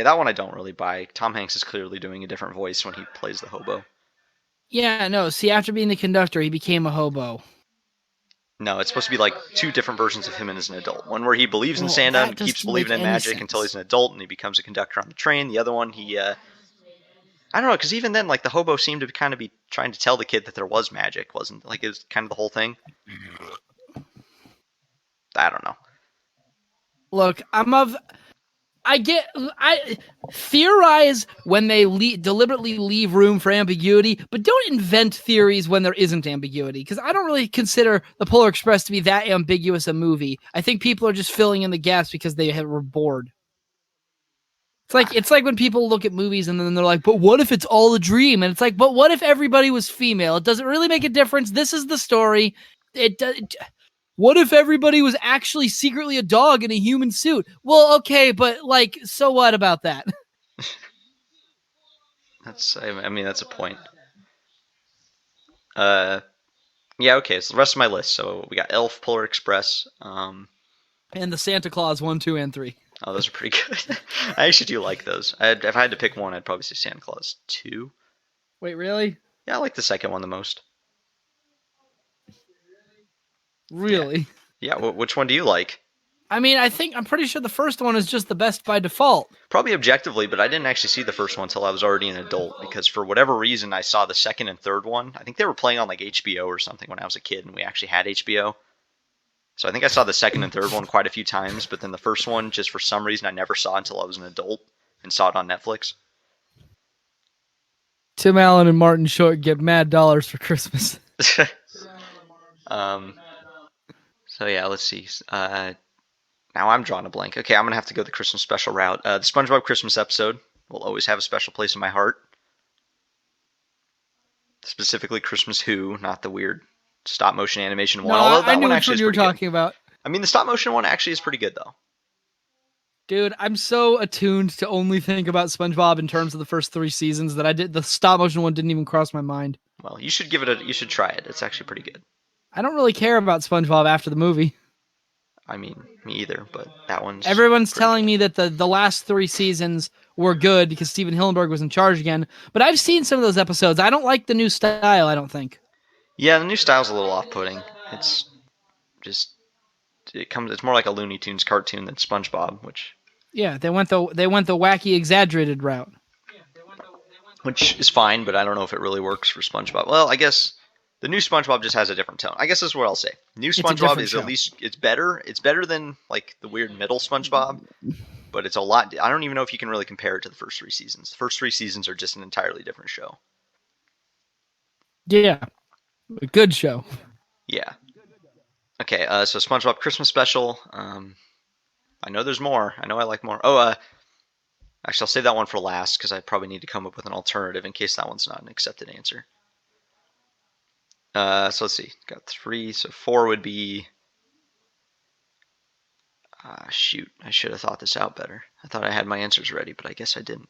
that one I don't really buy. Tom Hanks is clearly doing a different voice when he plays the hobo. Yeah, no. See, after being the conductor, he became a hobo. No, it's supposed to be like two different versions of him as an adult. One where he believes in Santa and keeps believing in magic until he's an adult and he becomes a conductor on the train. The other one, I don't know, because even then, like the hobo seemed to kind of be trying to tell the kid that there was magic, wasn't like it was kind of the whole thing. I don't know. Look, I theorize when they deliberately leave room for ambiguity, but don't invent theories when there isn't ambiguity, because I don't really consider the Polar Express to be that ambiguous a movie. I think people are just filling in the gaps because they were bored. It's like when people look at movies and then they're like, but what if it's all a dream? And it's like, but what if everybody was female? It doesn't really make a difference. This is the story. What if everybody was actually secretly a dog in a human suit? Well, okay, but like, so what about that? I mean, that's a point. Yeah, okay, so the rest of my list. So we got Elf, Polar Express, and the Santa Claus 1, 2, and 3. Oh, those are pretty good. I actually do like those. If I had to pick one, I'd probably say Santa Claus 2. Wait, really? Yeah, I like the second one the most. Really? Yeah, which one do you like? I mean, I'm pretty sure the first one is just the best by default. Probably objectively, but I didn't actually see the first one until I was already an adult, because for whatever reason I saw the second and third one. I think they were playing on like HBO or something when I was a kid, and we actually had HBO. So I think I saw the second and third one quite a few times, but then the first one, just for some reason, I never saw until I was an adult and saw it on Netflix. Tim Allen and Martin Short get mad dollars for Christmas. So yeah, let's see. Now I'm drawing a blank. Okay, I'm gonna have to go the Christmas special route. The SpongeBob Christmas episode will always have a special place in my heart. Specifically, Christmas Who, not the weird stop motion animation one. No, Although that I knew one which actually one is you were pretty talking about. I mean, the stop motion one actually is pretty good though. Dude, I'm so attuned to only think about SpongeBob in terms of the first 3 seasons that the stop motion one didn't even cross my mind. Well, you should you should try it. It's actually pretty good. I don't really care about SpongeBob after the movie. I mean, me either, but that one's... Everyone's telling me that the last 3 seasons were good because Steven Hillenburg was in charge again, but I've seen some of those episodes. I don't like the new style, I don't think. Yeah, the new style's a little off-putting. It's just... It's more like a Looney Tunes cartoon than SpongeBob, which... Yeah, they went the wacky, exaggerated route. which is fine, but I don't know if it really works for SpongeBob. Well, I guess the new SpongeBob just has a different tone. I guess that's what I'll say. New It's a SpongeBob different is show. at least it's better. It's better than like the weird middle SpongeBob, but it's a lot. I don't even know if you can really compare it to the first 3 seasons. The first 3 seasons are just an entirely different show. Yeah, a good show. Yeah. Okay, so SpongeBob Christmas Special. I know there's more. I know I like more. Oh, actually, I'll save that one for last because I probably need to come up with an alternative in case that one's not an accepted answer. So let's see. Got 3, so 4 would be. Shoot, I should have thought this out better. I thought I had my answers ready, but I guess I didn't.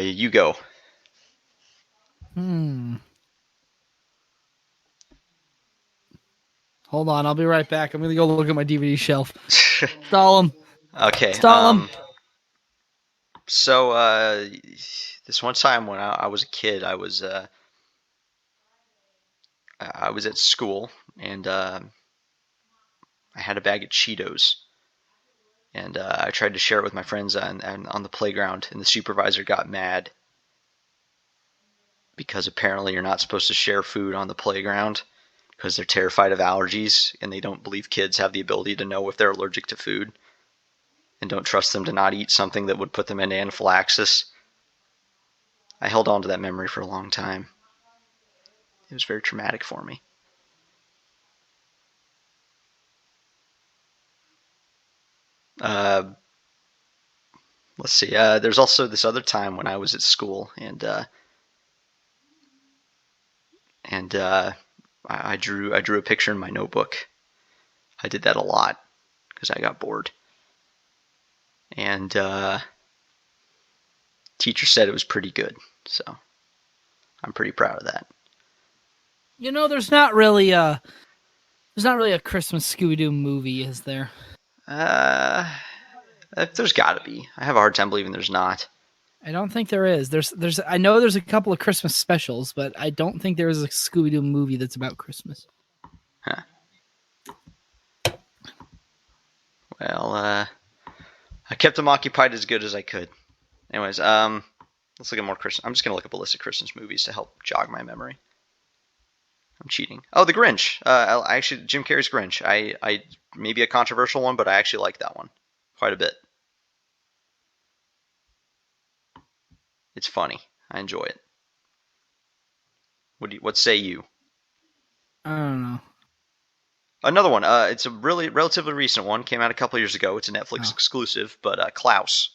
You go. Hold on, I'll be right back. I'm gonna go look at my DVD shelf. Stall him. Okay. Stall him. So this one time when I was a kid, I was at school and I had a bag of Cheetos, and I tried to share it with my friends on the playground, and the supervisor got mad because apparently you're not supposed to share food on the playground because they're terrified of allergies and they don't believe kids have the ability to know if they're allergic to food and don't trust them to not eat something that would put them into anaphylaxis. I held on to that memory for a long time. It was very traumatic for me. Let's see. There's also this other time when I was at school and I drew a picture in my notebook. I did that a lot because I got bored. And teacher said it was pretty good, so I'm pretty proud of that. You know, there's not really a Christmas Scooby-Doo movie, is there? There's got to be. I have a hard time believing there's not. I don't think there is. There's. I know there's a couple of Christmas specials, but I don't think there is a Scooby-Doo movie that's about Christmas. Huh. Well, I kept them occupied as good as I could. Anyways, let's look at more Christmas. I'm just gonna look up a list of Christmas movies to help jog my memory. I'm cheating. Oh, The Grinch. Actually, Jim Carrey's Grinch. I maybe a controversial one, but I actually like that one quite a bit. It's funny. I enjoy it. What say you? I don't know. Another one. It's a relatively recent one. Came out a couple years ago. It's a Netflix exclusive, but Klaus.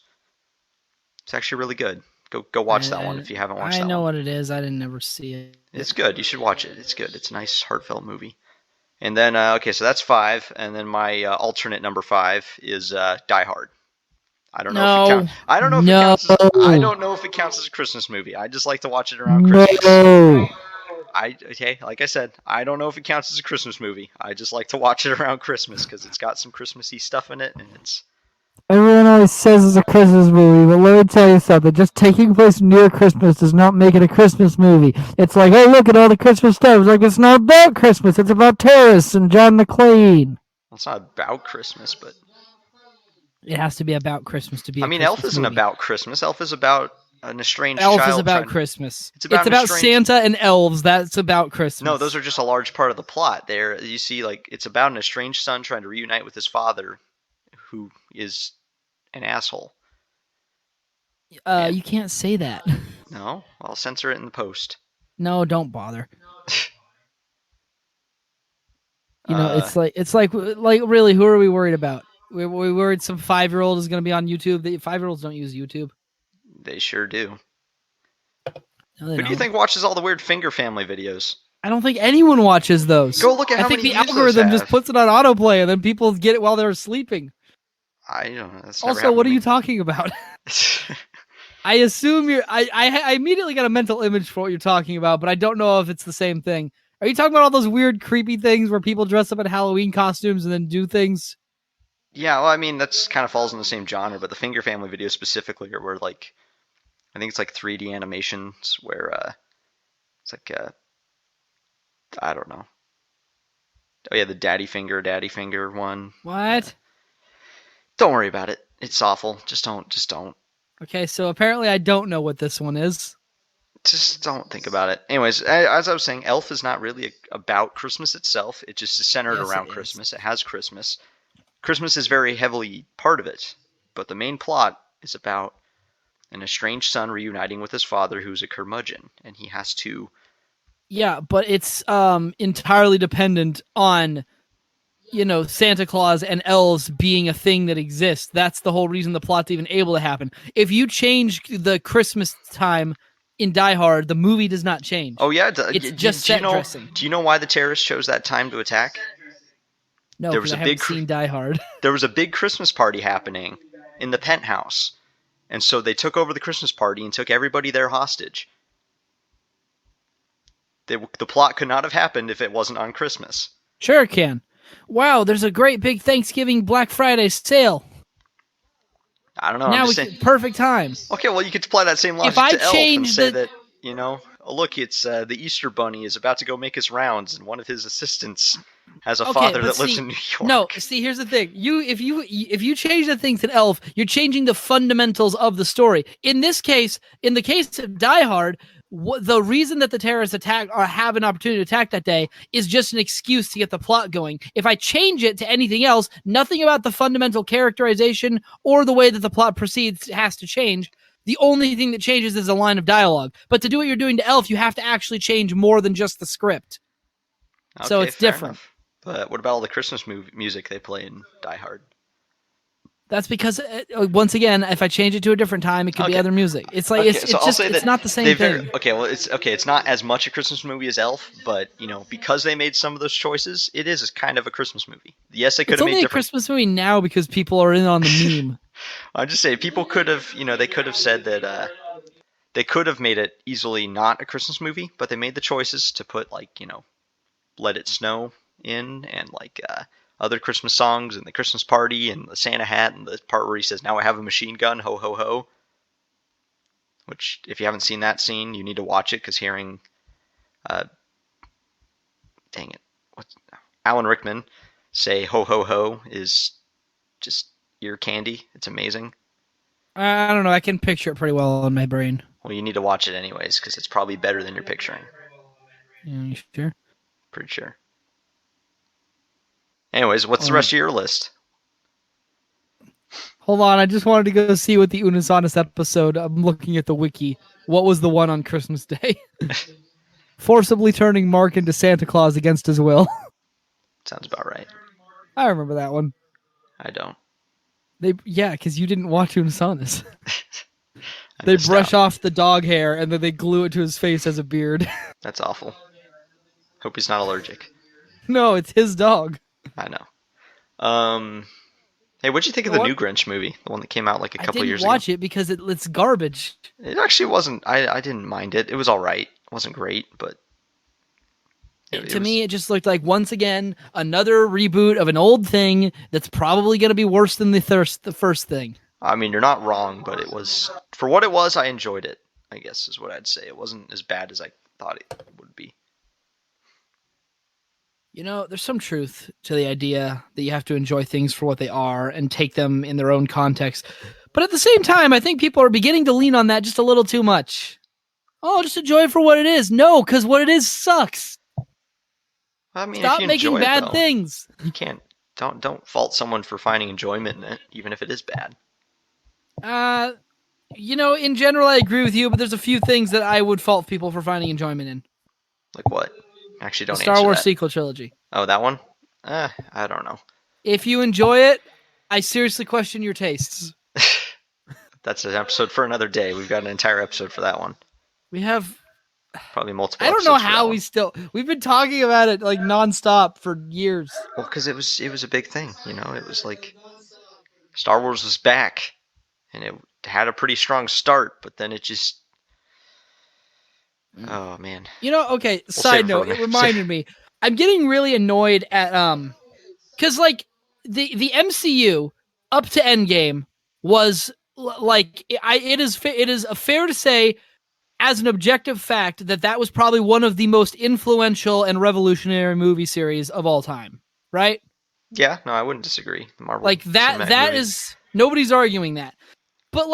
It's actually really good. Go watch that one if you haven't watched that one. I know what it is. I didn't ever see it. It's good. You should watch it. It's good. It's a nice, heartfelt movie. And then, okay, so that's 5. And then my alternate number 5 is Die Hard. I don't know if it counts. I don't know if it counts. I don't know if it counts as a Christmas movie. I just like to watch it around Christmas. Okay, like I said, I don't know if it counts as a Christmas movie. I just like to watch it around Christmas because it's got some Christmassy stuff in it, and it's. Everyone always says it's a Christmas movie, but let me tell you something. Just taking place near Christmas does not make it a Christmas movie. It's like, oh, look at all the Christmas stuff. It's like, it's not about Christmas. It's about terrorists and John McClane. Well, it's not about Christmas, but. It has to be about Christmas to be a Christmas Elf isn't movie. about Christmas. Elf is about an estranged child. Elf is about Christmas. It's about Santa and elves. That's about Christmas. No, those are just a large part of the plot. There, you see, like it's about an estranged son trying to reunite with his father, who is an asshole. You can't say that. No, I'll censor it in the post. No, don't bother. It's like really, who are we worried about? We worried some 5-year-old is going to be on YouTube. 5-year-olds don't use YouTube. They sure do. No, Who do you think watches all the weird Finger Family videos? I don't think anyone watches those. Go look at how many views those have. I think the algorithm just puts it on autoplay, and then people get it while they're sleeping. I don't know. That's also, what are you talking about? I assume I immediately got a mental image for what you're talking about, but I don't know if it's the same thing. Are you talking about all those weird, creepy things where people dress up in Halloween costumes and then do things? Yeah, well, I mean, that's kind of falls in the same genre, but the Finger Family videos specifically are where, like, I think it's like 3D animations where it's like, I don't know. Oh, yeah, the Daddy Finger one. What? Don't worry about it. It's awful. Just don't. Okay, so apparently I don't know what this one is. Just don't think about it. Anyways, as I was saying, Elf is not really about Christmas itself. It just is centered Yes, around it is. Christmas. It has Christmas. Christmas is very heavily part of it, but the main plot is about an estranged son reuniting with his father, who's a curmudgeon, and he has to. Yeah, but it's entirely dependent on Santa Claus and elves being a thing that exists. That's the whole reason the plot's even able to happen. If you change the Christmas time in Die Hard, the movie does not change. Oh yeah, it's just set dressing. Do you know why the terrorists chose that time to attack? No, because I haven't seen Die Hard. There was a big Christmas party happening in the penthouse, and so they took over the Christmas party and took everybody there hostage. The plot could not have happened if it wasn't on Christmas. Sure it can. Wow, there's a great big Thanksgiving Black Friday sale. I don't know. Now perfect time. Okay, well you could apply that same logic to Elf and say that, oh look, it's the Easter Bunny is about to go make his rounds, and one of his assistants has a father that lives in New York. No, see, here's the thing. If you change the things in Elf, you're changing the fundamentals of the story. In this case, in the case of Die Hard, the reason that the terrorists attack or have an opportunity to attack that day is just an excuse to get the plot going. If I change it to anything else, nothing about the fundamental characterization or the way that the plot proceeds has to change. The only thing that changes is a line of dialogue. But to do what you're doing to Elf, you have to actually change more than just the script. Okay, so it's different. Enough. But what about all the Christmas music they play in Die Hard? That's because, once again, if I change it to a different time, it could be other music. It's like it's not the same thing. It's not as much a Christmas movie as Elf, but because they made some of those choices, it is kind of a Christmas movie. Yes, they could have made different. It's only a Christmas movie now because people are in on the meme. I'm just saying, people could have, they could have said that they could have made it easily not a Christmas movie, but they made the choices to put Let It Snow in and other Christmas songs and the Christmas party and the Santa hat and the part where he says, "Now I have a machine gun, ho ho ho." Which, if you haven't seen that scene, you need to watch it because hearing, Alan Rickman say "ho ho ho" is just ear candy. It's amazing. I don't know. I can picture it pretty well in my brain. Well, you need to watch it anyways because it's probably better than you're picturing. Yeah, you sure? Pretty sure. Anyways, what's the rest of your list? Hold on, I just wanted to go see what the Unisonus episode. I'm looking at the wiki. What was the one on Christmas Day? Forcibly turning Mark into Santa Claus against his will. Sounds about right. I remember that one. I don't. Because you didn't watch Unisonus. They brush off the dog hair and then they glue it to his face as a beard. That's awful. Hope he's not allergic. No, it's his dog. I know. Hey, what'd you think of the new Grinch movie? The one that came out a couple years ago? I didn't watch it because it's garbage. It actually wasn't. I didn't mind it. It was all right. It wasn't great, but... To me, it just looked like, once again, another reboot of an old thing that's probably going to be worse than the first thing. I mean, you're not wrong, but it was... For what it was, I enjoyed it, I guess is what I'd say. It wasn't as bad as I thought it would be. There's some truth to the idea that you have to enjoy things for what they are and take them in their own context. But at the same time, I think people are beginning to lean on that just a little too much. Oh, just enjoy it for what it is. No, because what it is sucks. I mean, stop making bad things. You can't. Don't fault someone for finding enjoyment in it, even if it is bad. In general, I agree with you, but there's a few things that I would fault people for finding enjoyment in. Like what? Actually, don't answer Star Wars that. sequel trilogy. Oh, that one? I don't know. If you enjoy it, I seriously question your tastes. That's an episode for another day. We've got an entire episode for that one. We have probably multiple. I don't know how we've been talking about it nonstop for years. Well, because it was a big thing. It was like Star Wars was back, and it had a pretty strong start, but then it just. Oh man. Okay, side note, it reminded me. I'm getting really annoyed at cuz the MCU up to Endgame was it is fair to say as an objective fact that was probably one of the most influential and revolutionary movie series of all time, right? Yeah, no, I wouldn't disagree. The Marvel that movies. is nobody's arguing that. But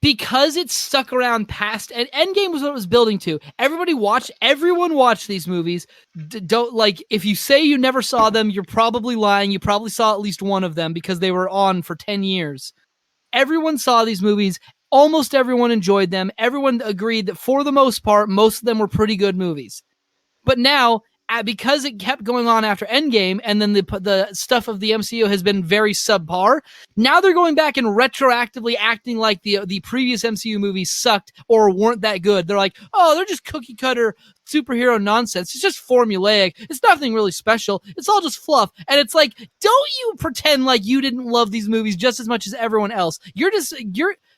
because it's stuck around past, and Endgame was what it was building to. Everyone watched these movies. Don't like, if you say you never saw them, you're probably lying. You probably saw at least one of them because they were on for 10 years. Everyone saw these movies. Almost everyone enjoyed them. Everyone agreed that for the most part, most of them were pretty good movies. But now, because it kept going on after Endgame, and then the stuff of the MCU has been very subpar, now they're going back and retroactively acting like the previous MCU movies sucked or weren't that good. They're like, oh, they're just cookie cutter superhero nonsense. It's just formulaic. It's nothing really special. It's all just fluff. And it's like, don't you pretend like you didn't love these movies just as much as everyone else.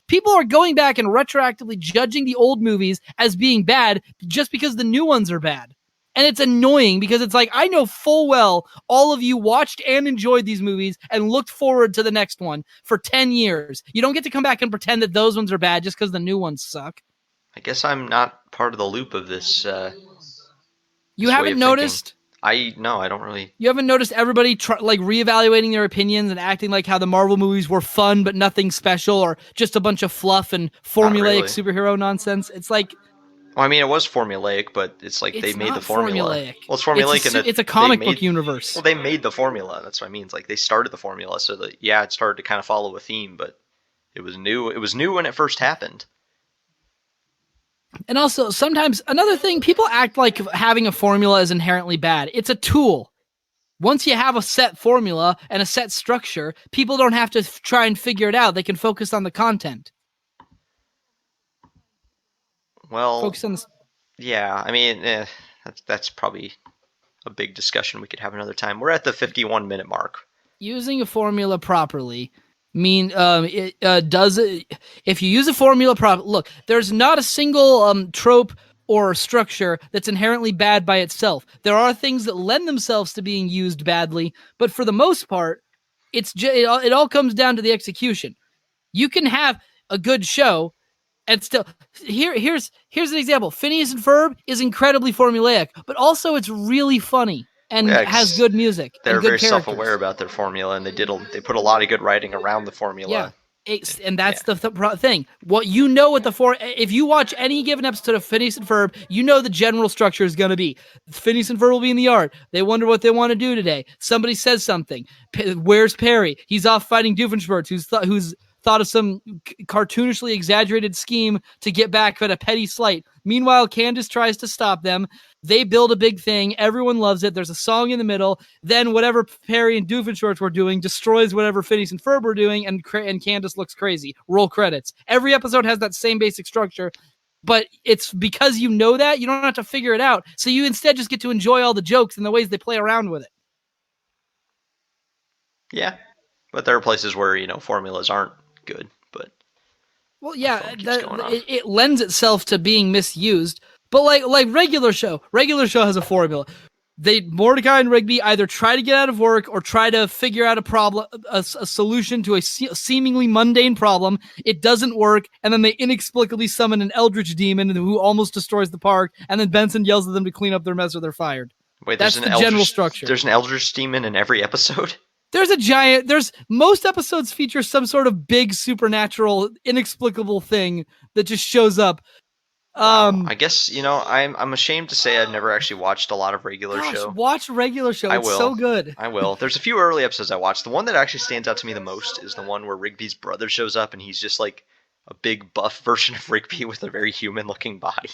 People are going back and retroactively judging the old movies as being bad just because the new ones are bad. And it's annoying because it's like, I know full well all of you watched and enjoyed these movies and looked forward to the next one for 10 years. You don't get to come back and pretend that those ones are bad just because the new ones suck. I guess I'm not part of the loop of this. You haven't noticed? No, I don't really. You haven't noticed everybody reevaluating their opinions and acting like how the Marvel movies were fun but nothing special, or just a bunch of fluff and formulaic superhero nonsense? It's like, well, I mean, it was formulaic, but it's like they made the formula. Formulaic. Well, it's formulaic, it's a comic book universe. Well, they made the formula. That's what I mean. It's like they started the formula, so that it started to kind of follow a theme, but it was new. It was new when it first happened. And also, sometimes another thing, people act like having a formula is inherently bad. It's a tool. Once you have a set formula and a set structure, people don't have to try and figure it out. They can focus on the content. Well, focus on this. Yeah, I mean, that's probably a big discussion we could have another time. We're at the 51-minute mark. Using a formula properly if you use a formula properly, look, there's not a single trope or structure that's inherently bad by itself. There are things that lend themselves to being used badly, but for the most part, it all comes down to the execution. You can have a good show and still, here's an example. Phineas and Ferb is incredibly formulaic, but also it's really funny and has good music. They're and good very characters. Self-aware about their formula, and they put a lot of good writing around the formula. Yeah, and that's the thing. If you watch any given episode of Phineas and Ferb, you know the general structure is going to be Phineas and Ferb will be in the yard. They wonder what they want to do today. Somebody says something. Where's Perry? He's off fighting Doofenshmirtz, who's thought of some cartoonishly exaggerated scheme to get back at a petty slight. Meanwhile, Candace tries to stop them. They build a big thing. Everyone loves it. There's a song in the middle. Then whatever Perry and Doofenshmirtz were doing destroys whatever Phineas and Ferb were doing, and Candace looks crazy. Roll credits. Every episode has that same basic structure, but it's because you know that, you don't have to figure it out. So you instead just get to enjoy all the jokes and the ways they play around with it. Yeah, but there are places where, formulas aren't good, but it lends itself to being misused. But like regular show has a formula. Mordecai and Rigby either try to get out of work or try to figure out a problem, a solution to a seemingly mundane problem. It doesn't work, and then they inexplicably summon an eldritch demon who almost destroys the park, and then Benson yells at them to clean up their mess or they're fired. Wait, that's the general structure. There's an eldritch demon in every episode? Most episodes feature some sort of big supernatural inexplicable thing that just shows up. I guess, I'm ashamed to say I've never actually watched a lot of regular show. Watch regular show. It's so good. I will. There's a few early episodes I watched. The one that actually stands out to me the most is the one where Rigby's brother shows up and he's just like a big buff version of Rigby with a very human looking body.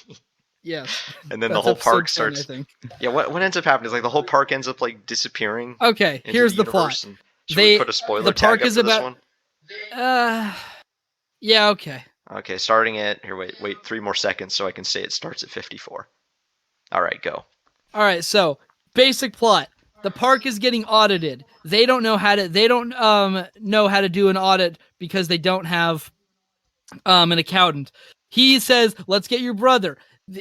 Yes. And then the whole park starts. Yeah, what ends up happening is like the whole park ends up like disappearing. Okay, here's the plot. Should we put a spoiler tag up for this one? Yeah, okay. Okay, starting at here. Wait, 3 more seconds so I can say it starts at 54. All right, go. All right, so basic plot: the park is getting audited. They don't know how to. They don't know how to do an audit because they don't have an accountant. He says, "Let's get your brother."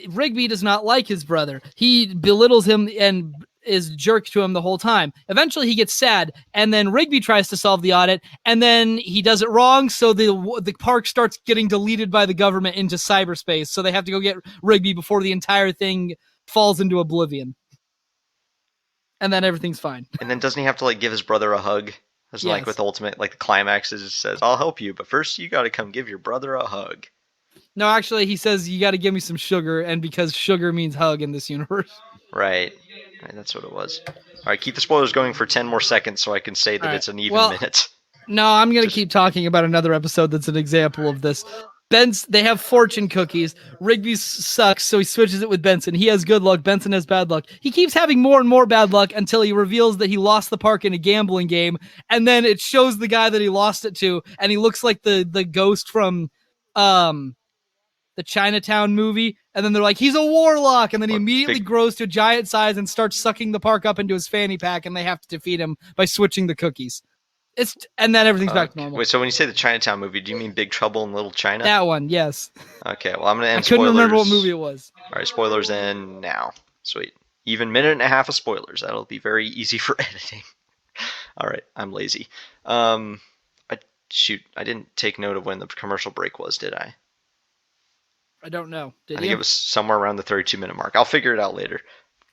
Rigby does not like his brother. He belittles him and is a jerk to him the whole time. Eventually he gets sad, and then Rigby tries to solve the audit, and then he does it wrong, so the park starts getting deleted by the government into cyberspace, so they have to go get Rigby before the entire thing falls into oblivion. And then everything's fine. And then doesn't he have to give his brother a hug? As like with Ultimate, like the climax is, it says, "I'll help you, but first you got to come give your brother a hug." No, actually, he says you got to give me some sugar, and because sugar means hug in this universe. Right, that's what it was. All right, keep the spoilers going for 10 more seconds so I can say that it's an even minute. No, I'm going to keep talking about another episode that's an example of this. They have fortune cookies. Rigby sucks, so he switches it with Benson. He has good luck. Benson has bad luck. He keeps having more and more bad luck until he reveals that he lost the park in a gambling game, and then it shows the guy that he lost it to, and he looks like the ghost from the Chinatown movie, and then they're like, he's a warlock, and then he immediately grows to a giant size and starts sucking the park up into his fanny pack, and they have to defeat him by switching the cookies. And then everything's back to normal. Wait, so when you say the Chinatown movie, do you mean Big Trouble in Little China? That one, yes. Okay, well, I'm going to end spoilers. I couldn't remember what movie it was. All right, spoilers in now. Sweet. Even minute and a half of spoilers. That'll be very easy for editing. All right, I'm lazy. I didn't take note of when the commercial break was, did I? I don't know. I think it was somewhere around the 32-minute mark. I'll figure it out later.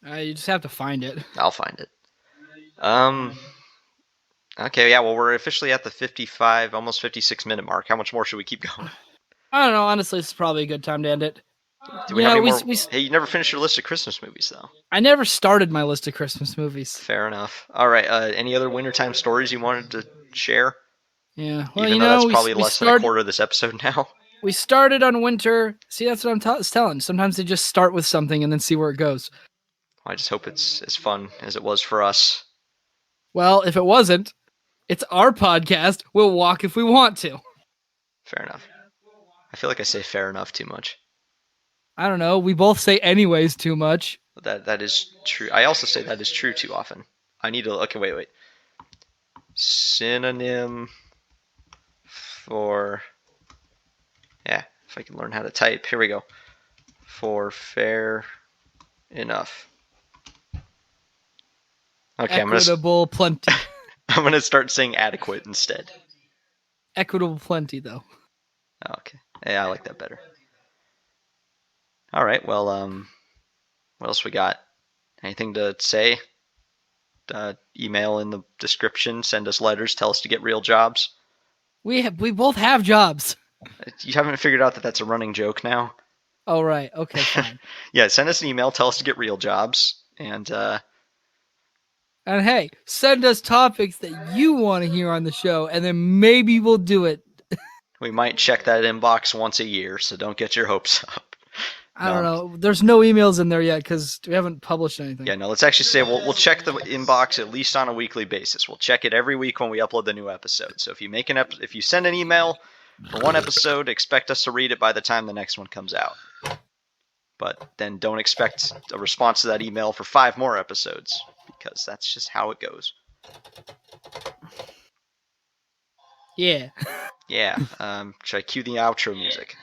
You just have to find it. I'll find it. Okay, yeah, well, we're officially at the 55, almost 56-minute mark. How much more should we keep going? I don't know. Honestly, it's probably a good time to end it. Do we have any more? Hey, you never finished your list of Christmas movies, though. I never started my list of Christmas movies. Fair enough. All right, any other wintertime stories you wanted to share? Yeah, well, Even though that's probably less than a quarter of this episode now. We started on winter. See, that's what I'm telling. Sometimes they just start with something and then see where it goes. I just hope it's as fun as it was for us. Well, if it wasn't, it's our podcast. We'll walk if we want to. Fair enough. I feel like I say fair enough too much. I don't know. We both say anyways too much. That is true. I also say that is true too often. I need to... Okay, wait. Synonym for... Yeah, if I can learn how to type. Here we go. For fair enough. Okay, Equitable plenty. I'm going to start saying adequate instead. Equitable plenty, though. Oh, okay. Yeah, I like that better. All right, well, what else we got? Anything to say? Email in the description, send us letters, tell us to get real jobs. We both have jobs. You haven't figured out that that's a running joke now? Oh, right. Okay, fine. Yeah, send us an email, tell us to get real jobs, and hey, send us topics that you want to hear on the show, and then maybe we'll do it. We might check that inbox once a year, so don't get your hopes up. I don't know. There's no emails in there yet because we haven't published anything. Yeah, no, let's actually say we'll check the inbox at least on a weekly basis. We'll check it every week when we upload the new episode. So if you if you send an email for one episode, expect us to read it by the time the next one comes out. But then don't expect a response to that email for 5 more episodes, because that's just how it goes. Yeah. Yeah. Should I cue the outro music?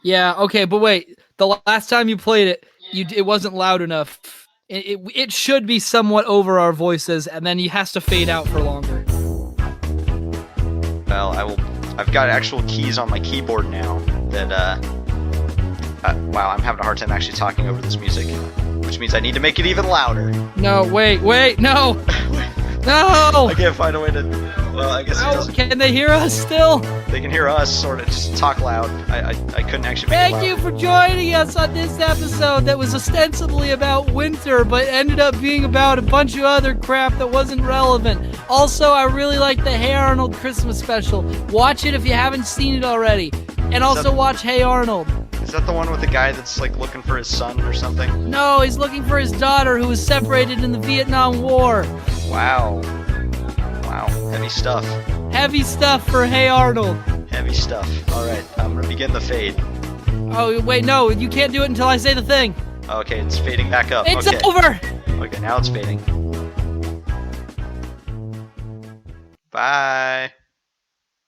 Yeah, okay, but wait. The last time you played it, it wasn't loud enough. It should be somewhat over our voices, and then it has to fade out for longer. Well, I've got actual keys on my keyboard now that, wow, I'm having a hard time actually talking over this music, which means I need to make it even louder. No, wait, no! No! I can't find a way to, well, I guess it doesn't. Can they hear us still? They can hear us, sort of, just talk loud. I couldn't actually make it Thank you for joining us on this episode that was ostensibly about winter, but ended up being about a bunch of other crap that wasn't relevant. Also, I really like the Hey Arnold Christmas special. Watch it if you haven't seen it already. And also watch Hey Arnold. Is that the one with the guy that's like looking for his son or something? No, he's looking for his daughter who was separated in the Vietnam War. Wow. Heavy stuff. Heavy stuff for Hey Arnold. Heavy stuff. All right, I'm going to begin the fade. Oh, wait, no, you can't do it until I say the thing. Okay, it's fading back up. It's over! Okay, now it's fading. Bye.